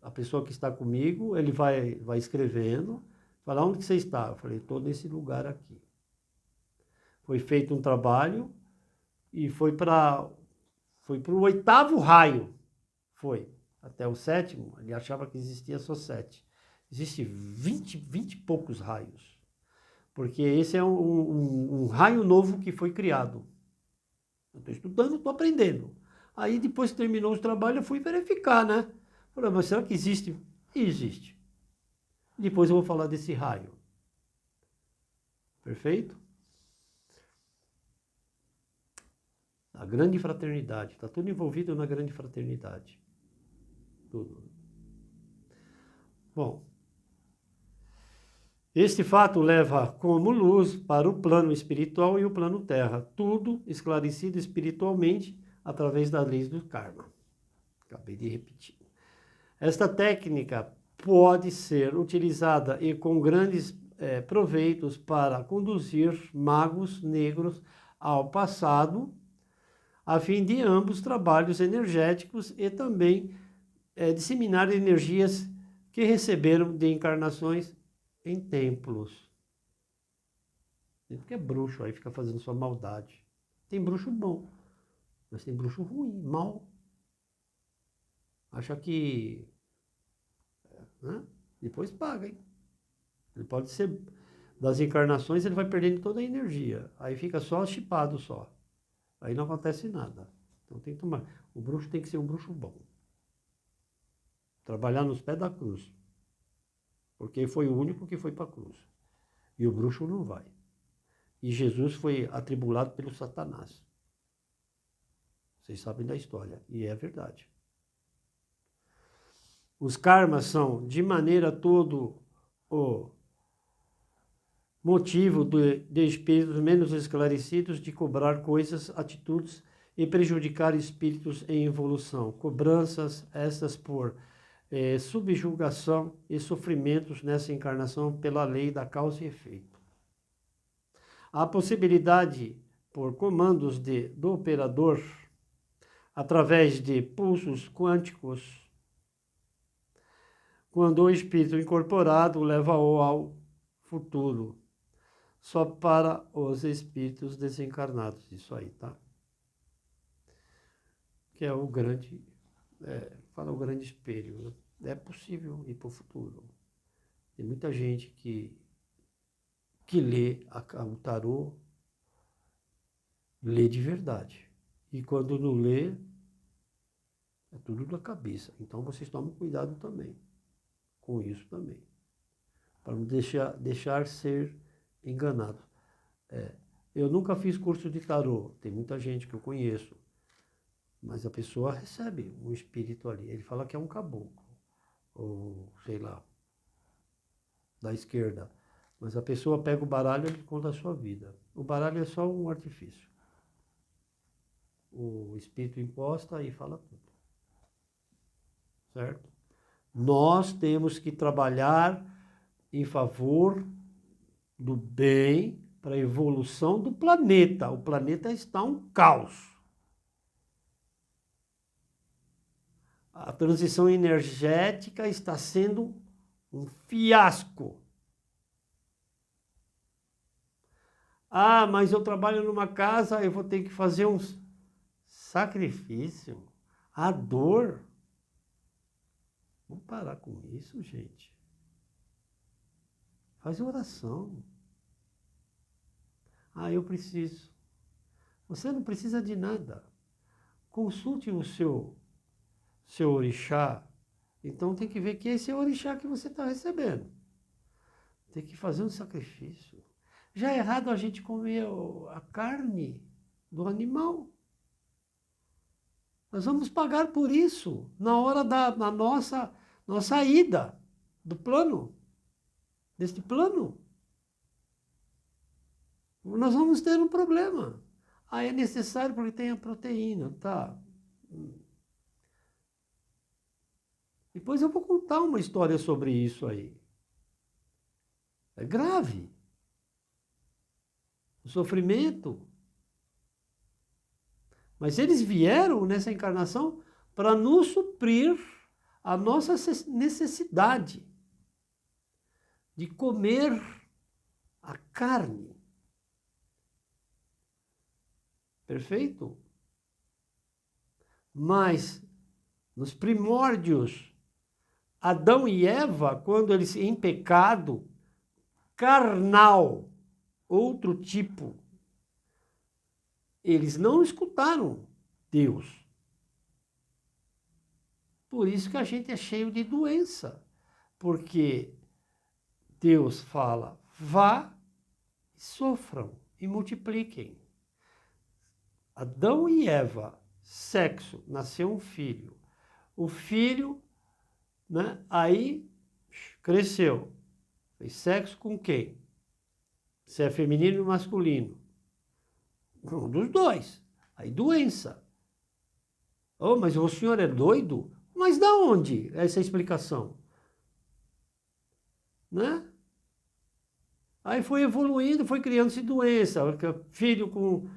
S1: a pessoa que está comigo, ele vai escrevendo, fala, onde que você está? Eu falei, estou nesse lugar aqui. Foi feito um trabalho e foi para o 8º raio, foi. Até o 7º, ele achava que existia só 7. Existe 20 e poucos raios. Porque esse é um raio novo que foi criado. Eu estou estudando, estou aprendendo. Aí depois que terminou o trabalho, eu fui verificar, né? Falei, mas será que existe? Existe. Depois eu vou falar desse raio. Perfeito? A grande fraternidade. Está tudo envolvido na grande fraternidade. Tudo. Bom, este fato leva como luz para o plano espiritual e o plano terra, tudo esclarecido espiritualmente através das leis do karma. Acabei de repetir. Esta técnica pode ser utilizada e com grandes proveitos para conduzir magos negros ao passado, a fim de ambos trabalhos energéticos e também disseminar energias que receberam de encarnações em templos. Porque é bruxo, aí fica fazendo sua maldade. Tem bruxo bom, mas tem bruxo ruim, mau. Acha que... né? Depois paga, hein? Ele pode ser... das encarnações ele vai perdendo toda a energia. Aí fica só chipado só. Aí não acontece nada. Então tem que tomar... O bruxo tem que ser um bruxo bom. Trabalhar nos pés da cruz. Porque foi o único que foi para a cruz. E o bruxo não vai. E Jesus foi atribulado pelo Satanás. Vocês sabem da história. E é verdade. Os karmas são, de maneira todo, o motivo de espíritos menos esclarecidos de cobrar coisas, atitudes e prejudicar espíritos em evolução. Cobranças estas por subjugação e sofrimentos nessa encarnação pela lei da causa e efeito. A possibilidade por comandos do operador através de pulsos quânticos, quando o espírito incorporado leva-o ao futuro, só para os espíritos desencarnados. Isso aí, tá? Que é o grande, fala o grande espelho. Né? É possível ir para o futuro. Tem muita gente que lê o tarô, lê de verdade. E quando não lê, é tudo da cabeça. Então vocês tomem cuidado também com isso também. Para não deixar ser enganado. Eu nunca fiz curso de tarô. Tem muita gente que eu conheço. Mas a pessoa recebe um espírito ali. Ele fala que é um caboclo. Ou, sei lá, da esquerda. Mas a pessoa pega o baralho e ele conta a sua vida. O baralho é só um artifício. O espírito imposta e fala tudo. Certo? Nós temos que trabalhar em favor do bem para a evolução do planeta. O planeta está um caos. A transição energética está sendo um fiasco. Ah, mas eu trabalho numa casa, eu vou ter que fazer um sacrifício. A dor. Vamos parar com isso, gente. Faz oração. Ah, eu preciso. Você não precisa de nada. Consulte o seu orixá. Então tem que ver que esse é o orixá que você está recebendo. Tem que fazer um sacrifício. Já é errado a gente comer a carne do animal. Nós vamos pagar por isso na hora da nossa ida do plano, deste plano. Nós vamos ter um problema. Ah, é necessário porque tem a proteína, tá? Depois eu vou contar uma história sobre isso aí. É grave. O sofrimento. Mas eles vieram nessa encarnação para nos suprir a nossa necessidade de comer a carne. Perfeito? Mas, nos primórdios, Adão e Eva, quando eles em pecado carnal, outro tipo, eles não escutaram Deus. Por isso que a gente é cheio de doença, porque Deus fala, vá, sofram e multipliquem. Adão e Eva, sexo, nasceu um filho. O filho, né, aí cresceu. Fez sexo com quem? Se é feminino ou masculino? Um dos dois. Aí doença. Oh, mas o senhor é doido? Mas da onde essa explicação? Né? Aí foi evoluindo, foi criando-se doença. Filho com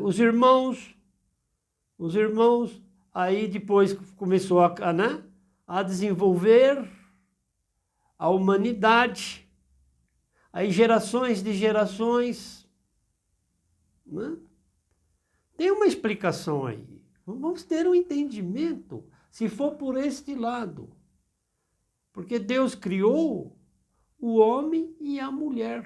S1: os irmãos, aí depois começou né, a desenvolver a humanidade, aí gerações de gerações, né? Tem uma explicação aí. Vamos ter um entendimento, se for por este lado. Porque Deus criou o homem e a mulher.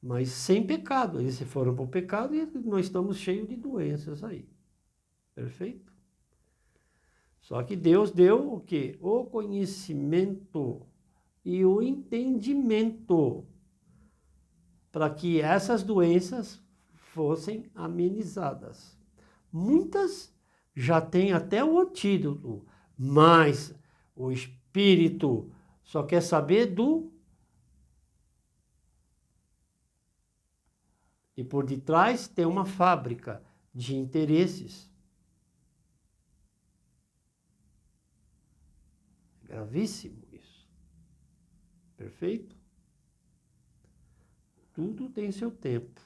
S1: Mas sem pecado. Eles se foram para o pecado e nós estamos cheios de doenças aí. Perfeito? Só que Deus deu o quê? O conhecimento e o entendimento para que essas doenças fossem amenizadas. Muitas já têm até o antídoto, mas o espírito só quer saber do... E por detrás tem uma fábrica de interesses. Gravíssimo isso. Perfeito? Tudo tem seu tempo.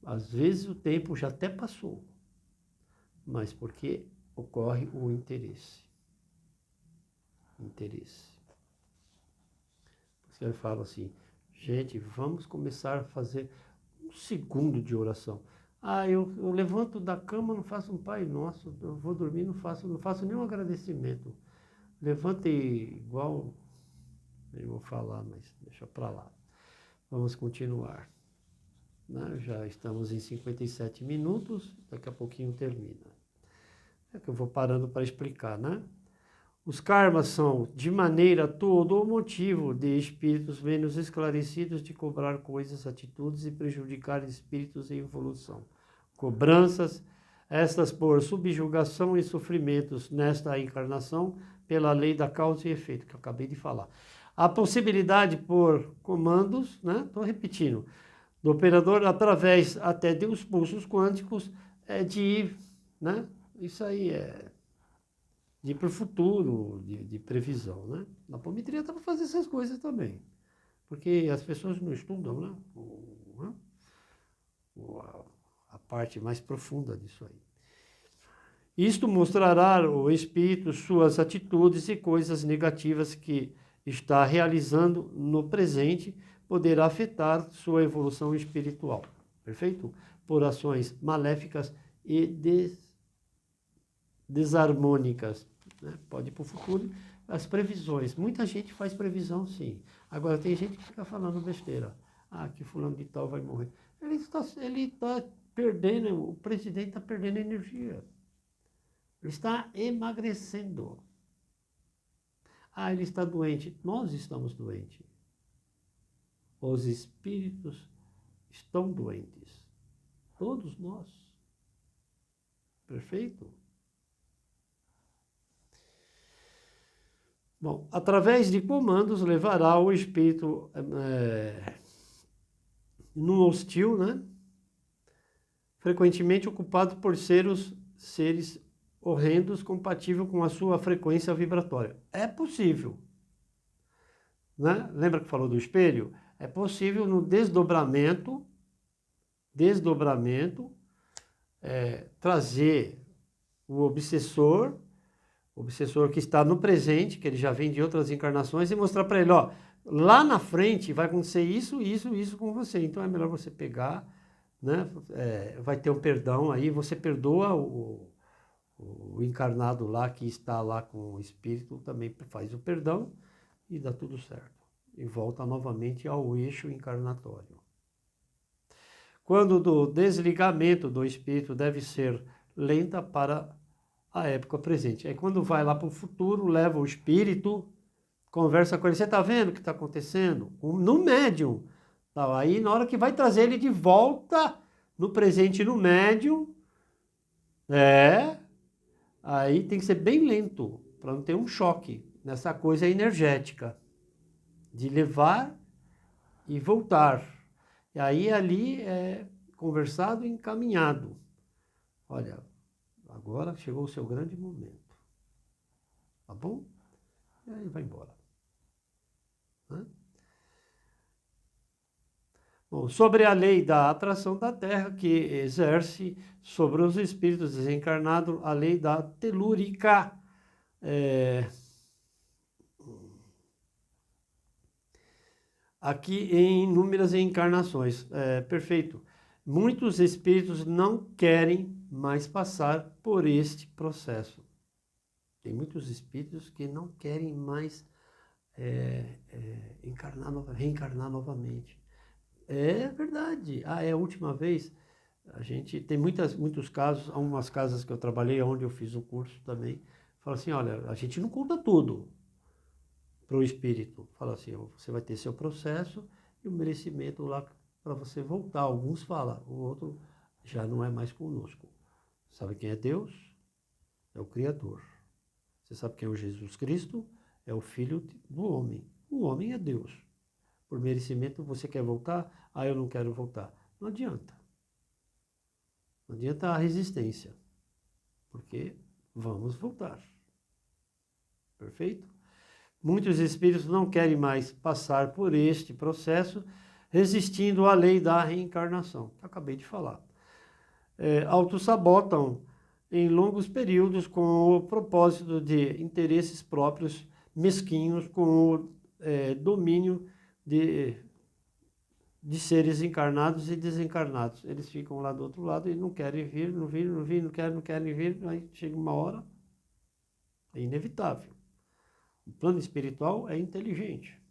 S1: Às vezes o tempo já até passou, mas porque ocorre o interesse. Interesse. Você fala assim, gente, vamos começar a fazer um segundo de oração. Ah, eu levanto da cama, não faço um Pai Nosso, eu vou dormir, não faço nenhum agradecimento. Levante igual, eu vou falar, mas deixa para lá. Vamos continuar. Né? Já estamos em 57 minutos, daqui a pouquinho termina. É que eu vou parando para explicar, né? Os karmas são, de maneira toda, o motivo de espíritos menos esclarecidos de cobrar coisas, atitudes e prejudicar espíritos em evolução. Cobranças, estas por subjugação e sofrimentos nesta encarnação, pela lei da causa e efeito, que eu acabei de falar. A possibilidade por comandos, né? Estou repetindo, do operador através até de os pulsos quânticos, de ir, né? Isso aí de ir para o futuro, de previsão, né? A apometria dá para fazer essas coisas também, porque as pessoas não estudam, né? A parte mais profunda disso aí. Isto mostrará ao espírito suas atitudes e coisas negativas que está realizando no presente, poderá afetar sua evolução espiritual. Perfeito? Por ações maléficas e desarmônicas. Né? Pode ir para o futuro. As previsões. Muita gente faz previsão, sim. Agora, tem gente que fica falando besteira. Ah, que fulano de tal vai morrer. Ele está perdendo, o presidente está perdendo energia. Ele está emagrecendo. Ah, ele está doente. Nós estamos doentes. Os espíritos estão doentes. Todos nós. Perfeito? Bom, através de comandos levará o espírito no hostil, né? Frequentemente ocupado por seres horrendos compatível com a sua frequência vibratória. É possível. Né? Lembra que falou do espelho? É possível no desdobramento, desdobramento, trazer o obsessor que está no presente, que ele já vem de outras encarnações, e mostrar para ele, ó, lá na frente vai acontecer isso, isso, isso com você. Então é melhor você pegar, né? Vai ter um perdão aí, você perdoa o encarnado lá que está lá com o espírito, também faz o perdão e dá tudo certo. E volta novamente ao eixo encarnatório. Quando do desligamento do espírito deve ser lenta para a época presente. Aí quando vai lá para o futuro, leva o espírito, conversa com ele, você está vendo o que está acontecendo? No médium. Aí na hora que vai trazer ele de volta no presente no médium, aí tem que ser bem lento, para não ter um choque nessa coisa energética, de levar e voltar. E aí ali é conversado e encaminhado. Olha, agora chegou o seu grande momento. Tá bom? E aí vai embora. Né? Bom, sobre a lei da atração da Terra, que exerce sobre os espíritos desencarnados a lei da telúrica. Aqui em inúmeras encarnações. Perfeito. Muitos espíritos não querem mais passar por este processo. Tem muitos espíritos que não querem mais reencarnar novamente. É verdade. É a última vez. A gente tem muitos casos, algumas casas que eu trabalhei, onde eu fiz o curso também, fala assim, olha, a gente não conta tudo para o espírito. Fala assim, você vai ter seu processo e o merecimento lá para você voltar. Alguns falam, o outro já não é mais conosco. Sabe quem é Deus? É o Criador. Você sabe quem é o Jesus Cristo? É o Filho do homem. O homem é Deus. Por merecimento, você quer voltar? Eu não quero voltar. Não adianta. Não adianta a resistência. Porque vamos voltar. Perfeito? Muitos espíritos não querem mais passar por este processo, resistindo à lei da reencarnação, que eu acabei de falar. Autossabotam em longos períodos com o propósito de interesses próprios mesquinhos, com o domínio de seres encarnados e desencarnados. Eles ficam lá do outro lado e não querem vir, não querem vir, aí chega uma hora, é inevitável. O plano espiritual é inteligente.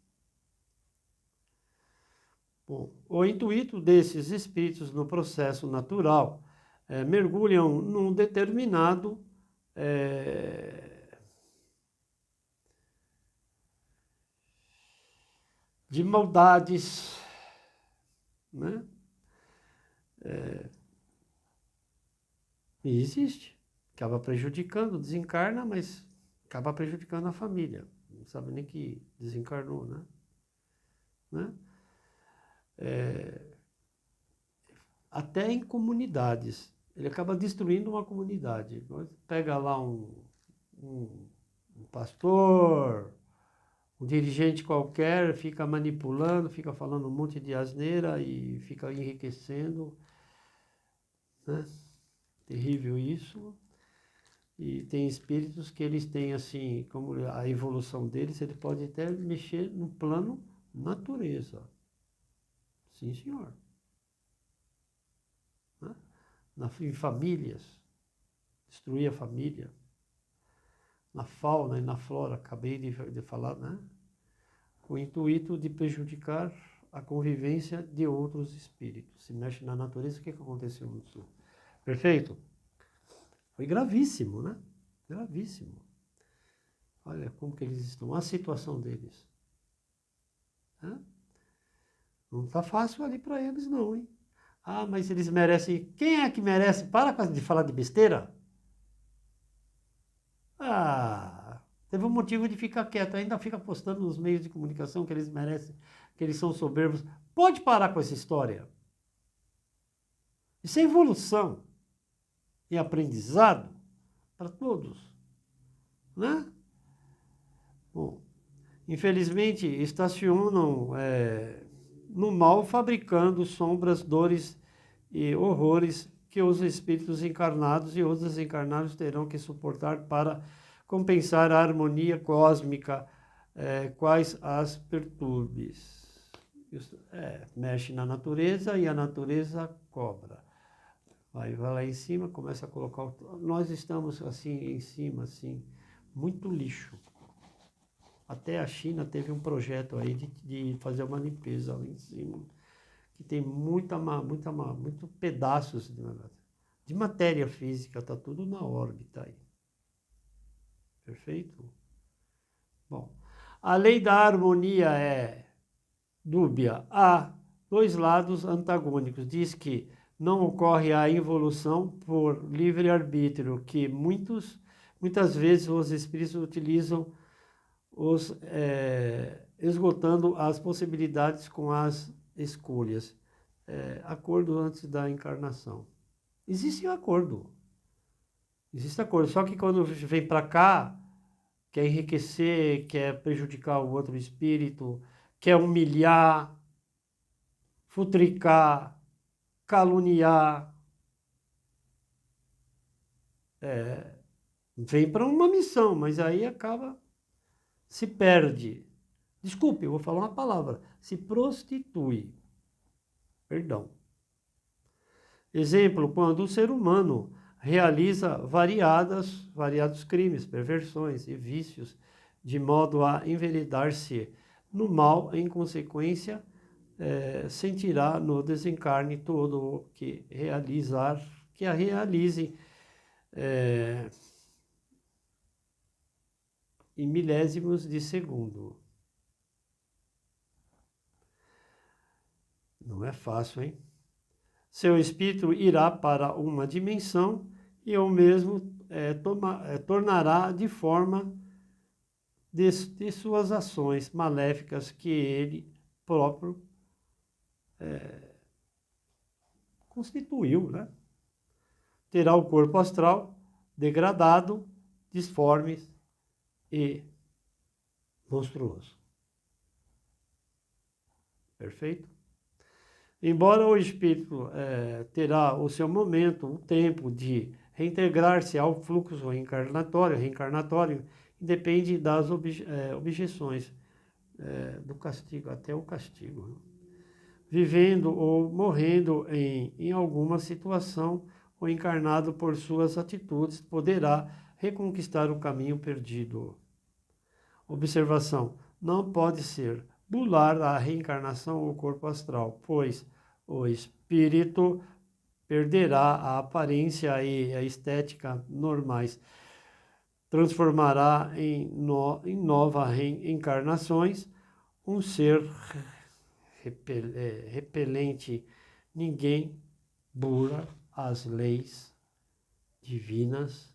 S1: Bom, o intuito desses espíritos no processo natural mergulham num determinado de maldades, né? E existe. Acaba prejudicando, desencarna, mas acaba prejudicando a família. Não sabe nem que desencarnou, né? Até em comunidades. Ele acaba destruindo uma comunidade. Pega lá um pastor, um dirigente qualquer, fica manipulando, fica falando um monte de asneira e fica enriquecendo. Né? Terrível isso. E tem espíritos que eles têm assim, como a evolução deles, ele pode até mexer no plano natureza. Sim, senhor. Né? Em famílias, destruir a família. Na fauna e na flora, acabei de falar, né? Com o intuito de prejudicar a convivência de outros espíritos. Se mexe na natureza, o que aconteceu no sul? Perfeito? Foi gravíssimo, né? Gravíssimo. Olha como que eles estão, a situação deles. Né? Não está fácil ali para eles não, hein? Mas eles merecem... Quem é que merece? Para de falar de besteira. Teve um motivo de ficar quieto. Ainda fica postando nos meios de comunicação que eles merecem, que eles são soberbos. Pode parar com essa história. Isso é evolução e aprendizado para todos, né? Bom, infelizmente estacionam no mal, fabricando sombras, dores e horrores que os espíritos encarnados e os desencarnados terão que suportar para compensar a harmonia cósmica, quais as perturbes. Mexe na natureza e a natureza cobra. Vai lá em cima, começa a colocar... Nós estamos assim, em cima, assim, muito lixo. Até a China teve um projeto aí de fazer uma limpeza lá em cima, que tem muito pedaços de matéria física, está tudo na órbita aí. Perfeito? Bom, a lei da harmonia é dúbia. Há dois lados antagônicos. Diz que não ocorre a involução por livre-arbítrio, que muitas vezes os espíritos utilizam esgotando as possibilidades com as escolhas. Acordo antes da encarnação. Existe acordo. Existe acordo. Só que quando vem para cá, quer enriquecer, quer prejudicar o outro espírito, quer humilhar, futricar, caluniar. Vem para uma missão, mas aí se perde. Desculpe, eu vou falar uma palavra. Se prostitui. Perdão. Exemplo, quando o ser humano realiza variados crimes, perversões e vícios, de modo a enveredar-se no mal, em consequência, sentirá no desencarne todo o que a realize em milésimos de segundo. Não é fácil, hein? Seu espírito irá para uma dimensão e o mesmo tornará de forma de suas ações maléficas que ele próprio constituiu, né? Terá o corpo astral degradado, disforme e monstruoso. Perfeito? Embora o espírito terá o seu momento, o tempo de reintegrar-se ao fluxo reencarnatório, depende das objeções do castigo, até o castigo. Né? Vivendo ou morrendo em alguma situação, o encarnado, por suas atitudes, poderá reconquistar o caminho perdido. Observação: não pode ser bular a reencarnação ou corpo astral, pois o espírito perderá a aparência e a estética normais, transformará em nova reencarnações um ser repelente. Ninguém burla as leis divinas,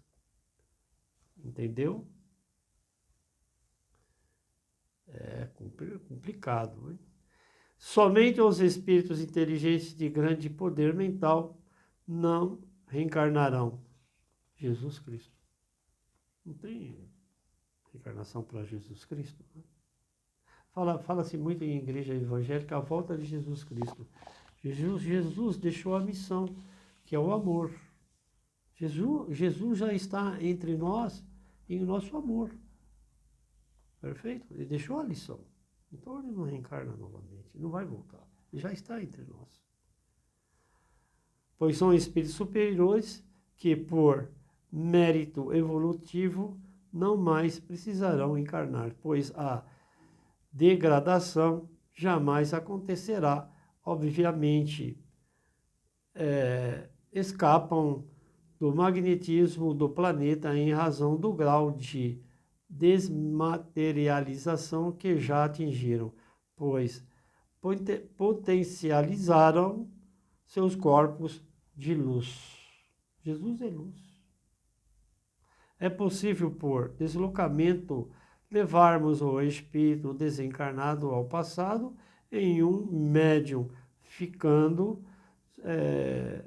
S1: entendeu? É complicado, hein? Somente os espíritos inteligentes de grande poder mental não reencarnarão. Jesus Cristo. Não tem reencarnação para Jesus Cristo. Né? Fala-se muito em igreja evangélica a volta de Jesus Cristo. Jesus deixou a missão, que é o amor. Jesus já está entre nós em nosso amor. Perfeito? Ele deixou a lição. Então ele não reencarna novamente, não vai voltar. Ele já está entre nós. Pois são espíritos superiores que, por mérito evolutivo, não mais precisarão encarnar, pois a degradação jamais acontecerá. Obviamente, escapam do magnetismo do planeta em razão do grau de desmaterialização que já atingiram, pois potencializaram seus corpos de luz. Jesus é luz. É possível, por deslocamento, levarmos o espírito desencarnado ao passado em um médium, ficando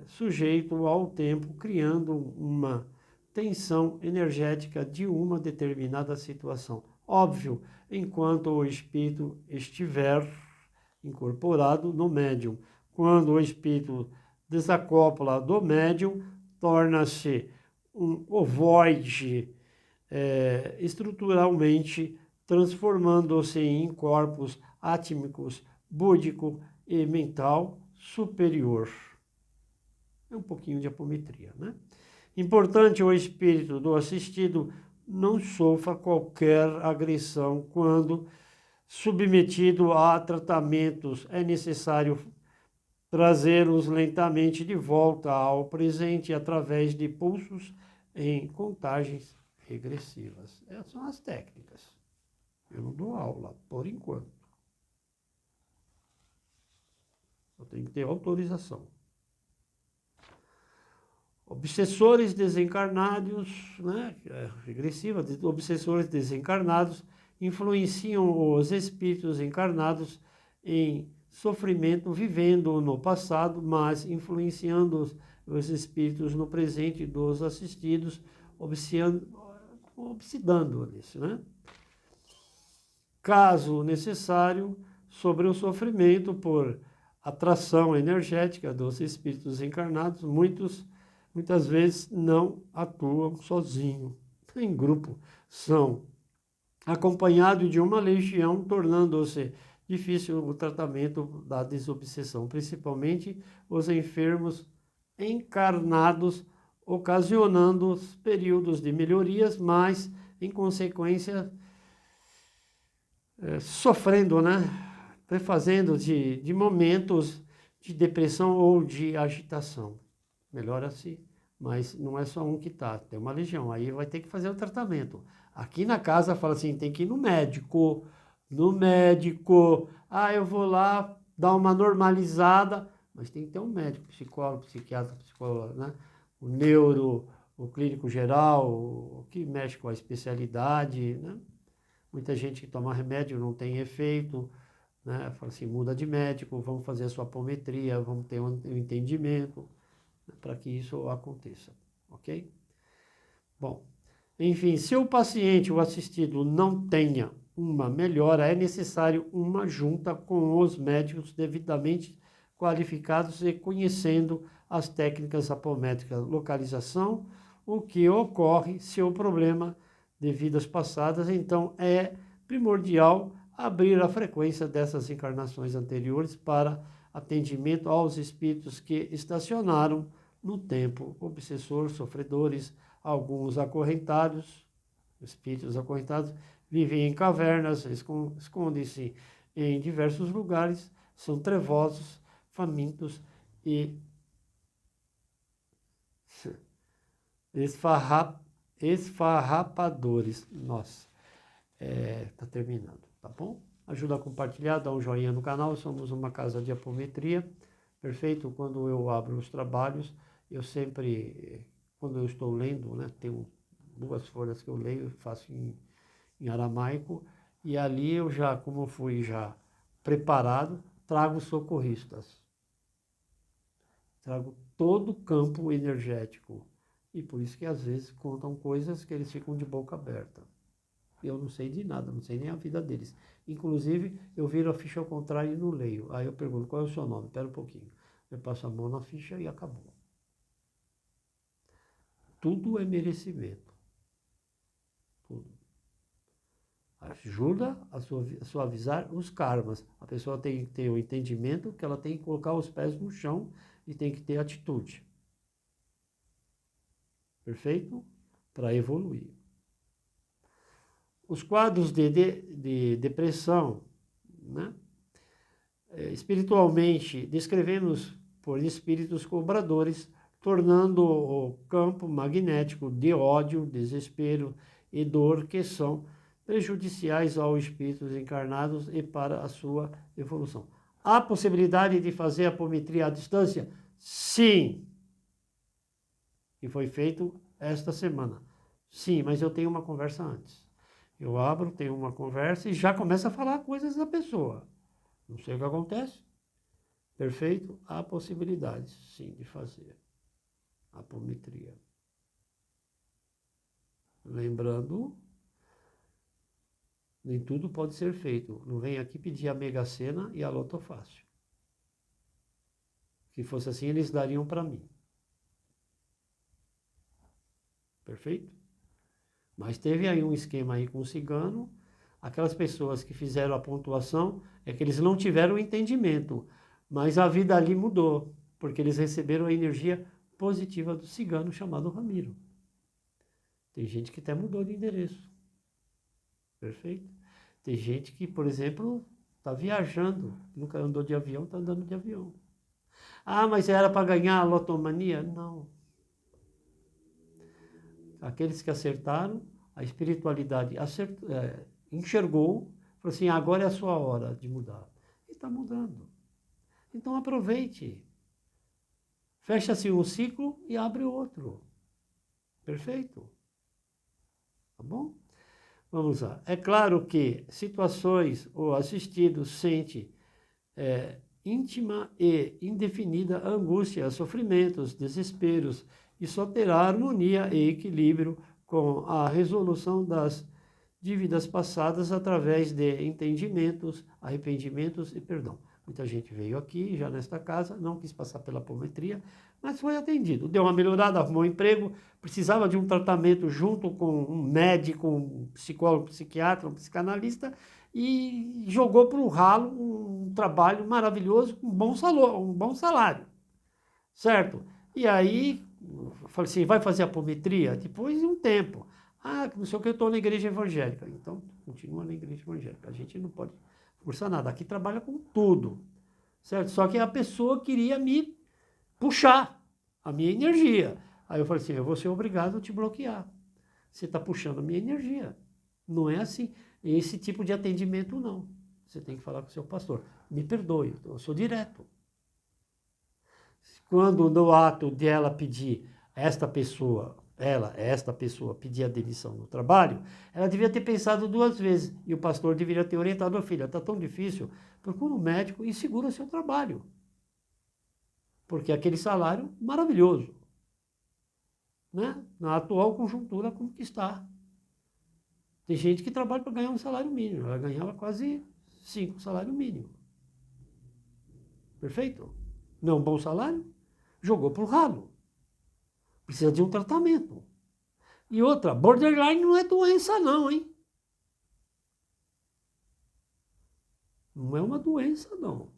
S1: sujeito ao tempo, criando uma tensão energética de uma determinada situação. Óbvio, enquanto o espírito estiver incorporado no médium. Quando o espírito desacopla do médium, torna-se um ovoide estruturalmente, transformando-se em corpos átmicos, búdico e mental superior. É um pouquinho de apometria, né? Importante, o espírito do assistido não sofra qualquer agressão quando submetido a tratamentos. É necessário trazê-los lentamente de volta ao presente através de pulsos em contagens regressivas. Essas são as técnicas. Eu não dou aula, por enquanto. Eu tenho que ter autorização. Obsessores desencarnados, né, regressiva, obsessores desencarnados influenciam os espíritos encarnados em sofrimento, vivendo no passado, mas influenciando os espíritos no presente dos assistidos, obsidando-lhes, né? Caso necessário, sobre o sofrimento por atração energética dos espíritos encarnados, muitas vezes não atuam sozinhos, em grupo, são acompanhados de uma legião, tornando-se difícil o tratamento da desobsessão, principalmente os enfermos encarnados, ocasionando períodos de melhorias, mas, em consequência, sofrendo, né? Prefazendo de momentos de depressão ou de agitação. Melhora-se, mas não é só um que está, tem uma legião. Aí vai ter que fazer o tratamento. Aqui na casa fala assim, tem que ir no médico. No médico. Ah, eu vou lá dar uma normalizada. Mas tem que ter um médico, psicólogo, psiquiatra, psicólogo, né? O neuro, o clínico geral, o que mexe com a especialidade, né? Muita gente que toma remédio não tem efeito, né? Fala assim, muda de médico, vamos fazer a sua apometria, vamos ter um entendimento, né, para que isso aconteça, ok? Bom, enfim, se o paciente, o assistido, não tenha uma melhora, é necessário uma junta com os médicos devidamente qualificados e conhecendo as técnicas apométricas, localização, o que ocorre se o problema de vidas passadas, então é primordial abrir a frequência dessas encarnações anteriores para atendimento aos espíritos que estacionaram no tempo, obsessor, sofredores, alguns acorrentados, espíritos acorrentados, vivem em cavernas, escondem-se em diversos lugares, são trevosos, famintos e esfarrapadores. Nossa, tá terminando, tá bom? Ajuda a compartilhar, dá um joinha no canal, somos uma casa de apometria, perfeito? Quando eu abro os trabalhos, eu sempre, quando eu estou lendo, né, tenho 2 folhas que eu leio, faço em aramaico, e ali eu já, como fui já preparado, trago socorristas. Trago todo o campo energético. E por isso que às vezes contam coisas que eles ficam de boca aberta. Eu não sei de nada, não sei nem a vida deles. Inclusive, eu viro a ficha ao contrário e não leio. Aí eu pergunto, qual é o seu nome? Espera um pouquinho. Eu passo a mão na ficha e acabou. Tudo é merecimento. Tudo. Ajuda a suavizar os karmas. A pessoa tem que ter o entendimento que ela tem que colocar os pés no chão e tem que ter atitude. Perfeito? Para evoluir. Os quadros de depressão, né? Espiritualmente, descrevemos por espíritos cobradores, tornando o campo magnético de ódio, desespero e dor que são prejudiciais aos espíritos encarnados e para a sua evolução. Há possibilidade de fazer a apometria à distância? Sim! E foi feito esta semana. Sim, mas eu tenho uma conversa antes. Eu abro, tenho uma conversa e já começo a falar coisas da pessoa. Não sei o que acontece. Perfeito? Há possibilidades, sim, de fazer a apometria. Lembrando, nem tudo pode ser feito. Não vem aqui pedir a Mega Sena e a Loto Fácil. Se fosse assim, eles dariam para mim. Perfeito? Mas teve aí um esquema aí com o cigano. Aquelas pessoas que fizeram a pontuação é que eles não tiveram o entendimento, mas a vida ali mudou, porque eles receberam a energia positiva do cigano chamado Ramiro. Tem gente que até mudou de endereço. Perfeito? Tem gente que, por exemplo, está viajando, nunca andou de avião, está andando de avião. Ah, mas era para ganhar a lotomania? Não. Aqueles que acertaram, a espiritualidade enxergou, falou assim, agora é a sua hora de mudar. E está mudando. Então aproveite. Fecha-se um ciclo e abre outro. Perfeito? Tá bom? Vamos lá. É claro que situações o assistido sente íntima e indefinida angústia, sofrimentos, desesperos, e só terá harmonia e equilíbrio com a resolução das dívidas passadas através de entendimentos, arrependimentos e perdão. Muita gente veio aqui, já nesta casa, não quis passar pela apometria, mas foi atendido. Deu uma melhorada, arrumou um emprego, precisava de um tratamento junto com um médico, um psicólogo, um psiquiatra, um psicanalista, e jogou para o ralo um trabalho maravilhoso, um bom salário, certo? E aí, eu falei assim, vai fazer apometria? Depois de um tempo. Ah, não sei o que, eu estou na igreja evangélica. Então, continua na igreja evangélica. A gente não pode forçar nada. Aqui trabalha com tudo, certo? Só que a pessoa queria me puxar a minha energia. Aí eu falei assim, eu vou ser obrigado a te bloquear. Você está puxando a minha energia. Não é assim. Esse tipo de atendimento, não. Você tem que falar com o seu pastor. Me perdoe, eu sou direto. Quando no ato de ela pedir, esta pessoa pedir a demissão no trabalho, ela devia ter pensado 2 vezes. E o pastor deveria ter orientado a filha, está tão difícil, procura um médico e segura seu trabalho. Porque aquele salário maravilhoso, né? Na atual conjuntura como que está. Tem gente que trabalha para ganhar um salário mínimo. Ela ganhava quase 5 salários mínimos. Perfeito? Não é um bom salário? Jogou para o ralo. Precisa de um tratamento. E outra, borderline não é doença não, hein? Não é uma doença, não.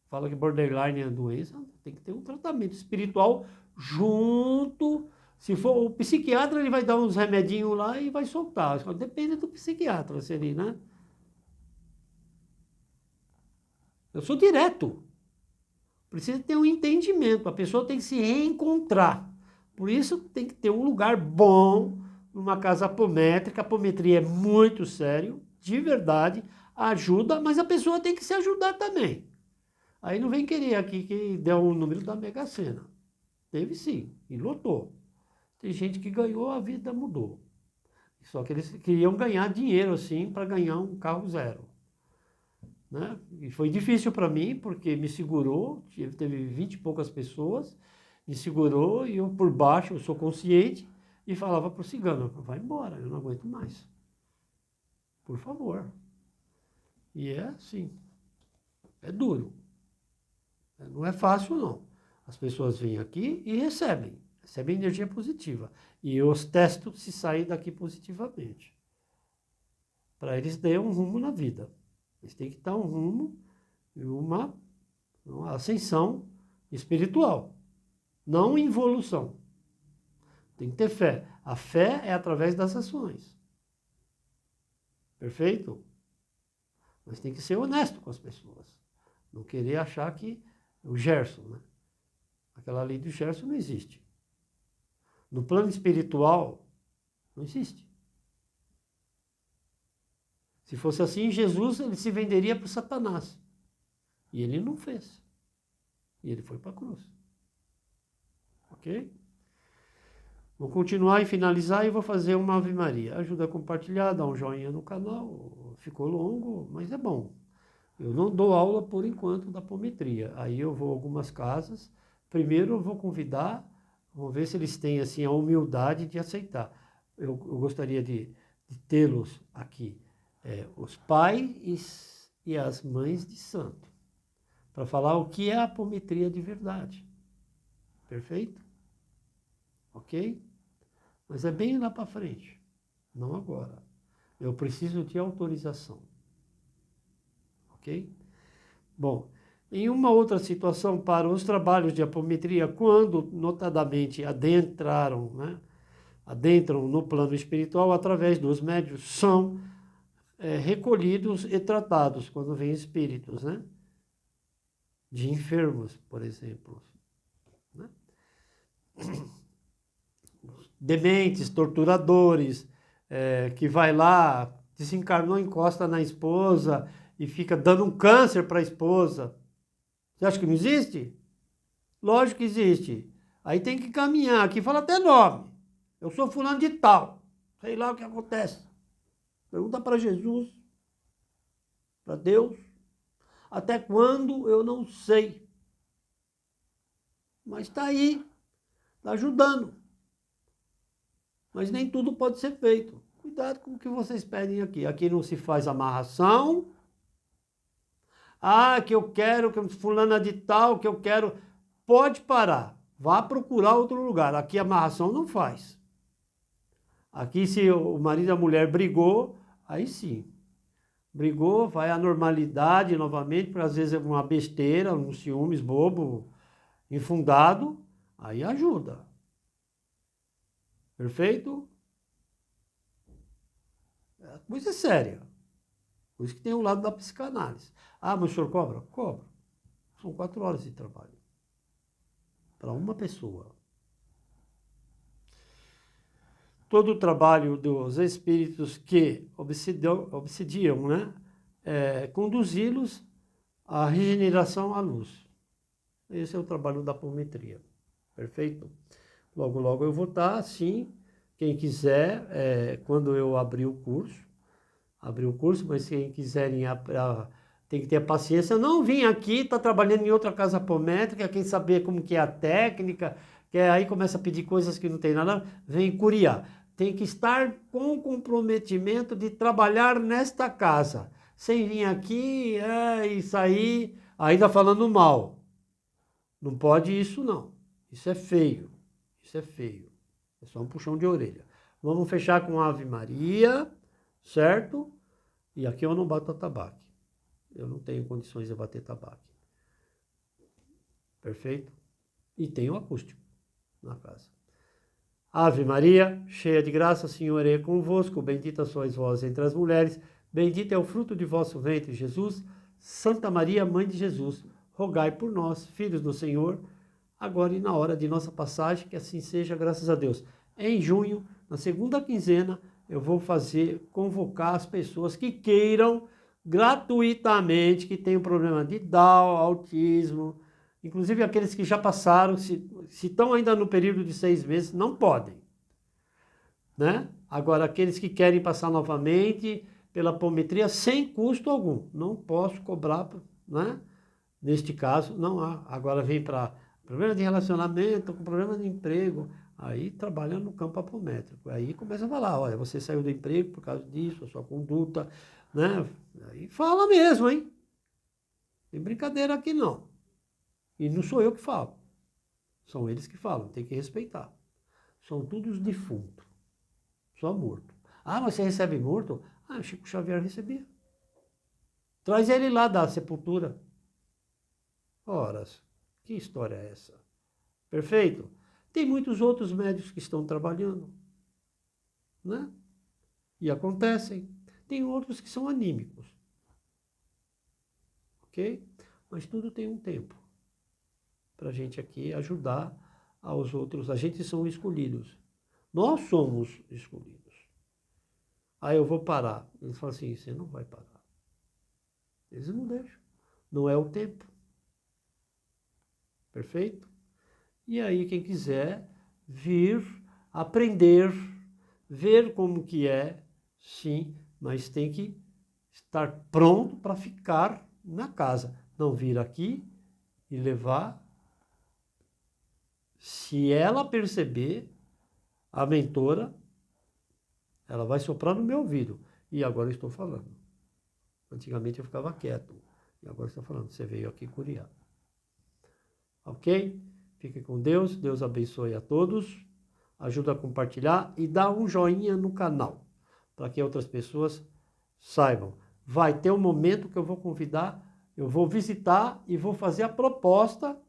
S1: Fala que borderline é doença, tem que ter um tratamento espiritual junto. Se for o psiquiatra, ele vai dar uns remedinhos lá e vai soltar. Depende do psiquiatra, seria, né? Eu sou direto. Precisa ter um entendimento. A pessoa tem que se reencontrar. Por isso tem que ter um lugar bom, numa casa apométrica. A apometria é muito sério, de verdade, ajuda, mas a pessoa tem que se ajudar também. Aí não vem querer aqui que deu um número da Mega Sena. Teve sim, e lotou. Tem gente que ganhou, a vida mudou. Só que eles queriam ganhar dinheiro assim para ganhar um carro zero. Né? E foi difícil para mim, porque me segurou, teve 20 e poucas pessoas, me segurou e eu por baixo, eu sou consciente, e falava para o cigano, vai embora, eu não aguento mais. Por favor. E é assim, é duro. Não é fácil não. As pessoas vêm aqui e recebem energia positiva. E eu os testo se sair daqui positivamente. Para eles darem um rumo na vida. Eles têm que dar um rumo e uma ascensão espiritual, não involução. Tem que ter fé. A fé é através das ações. Perfeito? Mas tem que ser honesto com as pessoas. Não querer achar que o Gerson, né? Aquela lei do Gerson não existe. No plano espiritual, não existe. Se fosse assim, Jesus ele se venderia para o Satanás. E ele não fez. E ele foi para a cruz. Ok? Vou continuar e finalizar e vou fazer uma Ave Maria. Ajuda a compartilhar, dá um joinha no canal. Ficou longo, mas é bom. Eu não dou aula por enquanto da apometria. Aí eu vou a algumas casas. Primeiro eu vou convidar, vamos ver se eles têm assim, a humildade de aceitar. Eu gostaria de tê-los aqui. Os pais e as mães de santo. para falar o que é a apometria de verdade. Perfeito? Ok? Mas é bem lá para frente, não agora. Eu preciso de autorização. Ok? Bom, em uma outra situação, para os trabalhos de apometria, quando notadamente adentram no plano espiritual através dos médios, são recolhidos e tratados quando vêm espíritos, né? De enfermos, por exemplo. Né? Dementes, torturadores, que vai lá, desencarnou, encosta na esposa e fica dando um câncer para a esposa. Você acha que não existe? Lógico que existe. Aí tem que caminhar aqui, fala até nome. Eu sou fulano de tal. Sei lá o que acontece. Pergunta para Jesus, para Deus. Até quando, eu não sei. Mas está aí, está ajudando. Mas nem tudo pode ser feito. Cuidado com o que vocês pedem aqui. Aqui não se faz amarração. Ah, que eu quero, que fulana de tal, que eu quero. Pode parar. Vá procurar outro lugar. Aqui amarração não faz. Aqui se o marido e a mulher brigou, aí sim. Brigou, vai à normalidade novamente, porque às vezes é uma besteira, um ciúmes bobo, infundado, aí ajuda. Perfeito? A coisa é séria. Por isso que tem o lado da psicanálise. Ah, mas o senhor cobra? Cobra. São 4 horas de trabalho. Para uma pessoa. Todo o trabalho dos espíritos que obsidiam, né? Conduzi-los à regeneração à luz. Esse é o trabalho da apometria. Perfeito? Logo, logo eu vou estar, sim. Quem quiser, quando eu abrir o curso, mas quem quiserem, tem que ter paciência. Não vim aqui, está trabalhando em outra casa apométrica, quem saber como que é a técnica, que aí começa a pedir coisas que não tem nada, vem curiar. Tem que estar com comprometimento de trabalhar nesta casa. Sem vir aqui e sair ainda falando mal. Não pode isso, não. Isso é feio. Isso é feio. É só um puxão de orelha. Vamos fechar com Ave Maria, certo? E aqui eu não bato atabaque. Eu não tenho condições de bater tabaque. Perfeito? E tenho acústico na casa. Ave Maria, cheia de graça, o Senhor é convosco. Bendita sois vós entre as mulheres. Bendito é o fruto de vosso ventre, Jesus. Santa Maria, Mãe de Jesus, rogai por nós, filhos do Senhor, agora e na hora de nossa passagem, que assim seja, graças a Deus. Em junho, na segunda quinzena, eu vou convocar as pessoas que queiram gratuitamente, que tenham problema de Down, autismo, inclusive aqueles que já passaram, se estão ainda no período de 6 meses, não podem. Né? Agora, aqueles que querem passar novamente pela apometria, sem custo algum. Não posso cobrar, né? Neste caso, não há. Agora vem para problema de relacionamento, com problema de emprego, aí trabalha no campo apométrico. Aí começa a falar, olha, você saiu do emprego por causa disso, a sua conduta, né? Aí fala mesmo, hein? Tem brincadeira aqui não. E não sou eu que falo. São eles que falam, tem que respeitar. São todos defuntos. Só morto. Ah, mas você recebe morto? Ah, Chico Xavier recebia. Traz ele lá da sepultura. Ora, que história é essa? Perfeito? Tem muitos outros médicos que estão trabalhando, né? E acontecem. Tem outros que são anímicos. Ok? Mas tudo tem um tempo. Para a gente aqui ajudar aos outros. A gente são escolhidos. Nós somos escolhidos. Aí eu vou parar. Eles falam assim, você não vai parar. Eles não deixam. Não é o tempo. Perfeito? E aí quem quiser vir, aprender, ver como que é, sim, mas tem que estar pronto para ficar na casa. Não vir aqui e levar. Se ela perceber, a mentora, ela vai soprar no meu ouvido. E agora eu estou falando. Antigamente eu ficava quieto. E agora está falando, você veio aqui curiar. Ok? Fique com Deus. Deus abençoe a todos. Ajuda a compartilhar e dá um joinha no canal, para que outras pessoas saibam. Vai ter um momento que eu vou convidar, eu vou visitar e vou fazer a proposta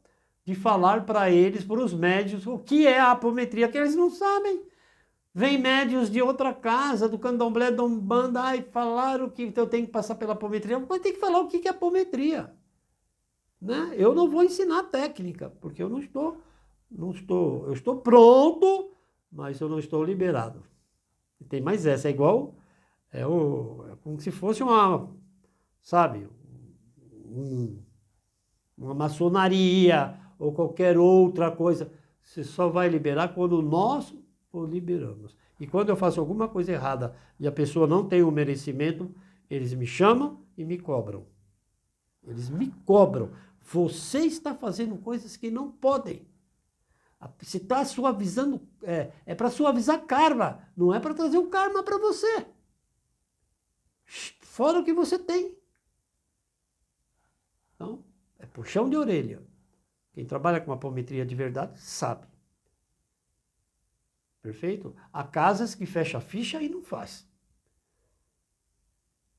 S1: de falar para eles, para os médios, o que é a apometria, que eles não sabem. Vem médios de outra casa, do candomblé, da Umbanda, e falaram que eu tenho que passar pela apometria. Mas tem que falar o que é apometria. Né? Eu não vou ensinar técnica, porque eu eu estou pronto, mas eu não estou liberado. E tem mais essa, é igual, é como se fosse sabe, uma maçonaria ou qualquer outra coisa. Você só vai liberar quando nós o liberamos. E quando eu faço alguma coisa errada e a pessoa não tem o merecimento, eles me chamam e me cobram. Eles me cobram. Você está fazendo coisas que não podem. Você está suavizando, é para suavizar karma, não é para trazer o karma para você. Fora o que você tem. Então, é puxão de orelha. Quem trabalha com apometria de verdade sabe. Perfeito? Há casas que fecha a ficha e não faz.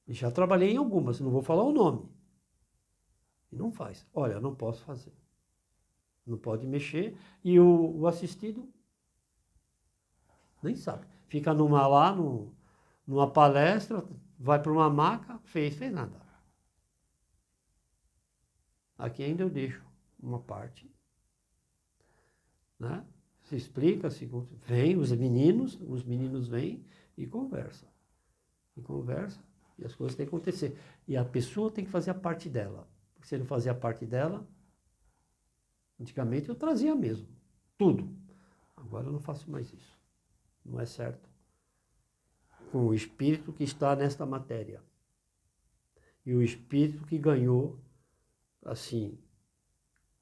S1: E já trabalhei em algumas, não vou falar o nome. E não faz. Olha, não posso fazer. Não pode mexer. E o assistido nem sabe. Fica numa palestra, vai para uma maca, fez nada. Aqui ainda eu deixo uma parte, né? Se explica, vem os meninos vêm e conversam. E as coisas têm que acontecer. E a pessoa tem que fazer a parte dela. Porque se não fazer a parte dela, antigamente eu trazia mesmo, tudo. Agora eu não faço mais isso. Não é certo. Com o espírito que está nesta matéria. E o espírito que ganhou, assim,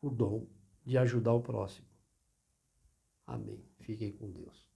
S1: o dom de ajudar o próximo. Amém. Fiquem com Deus.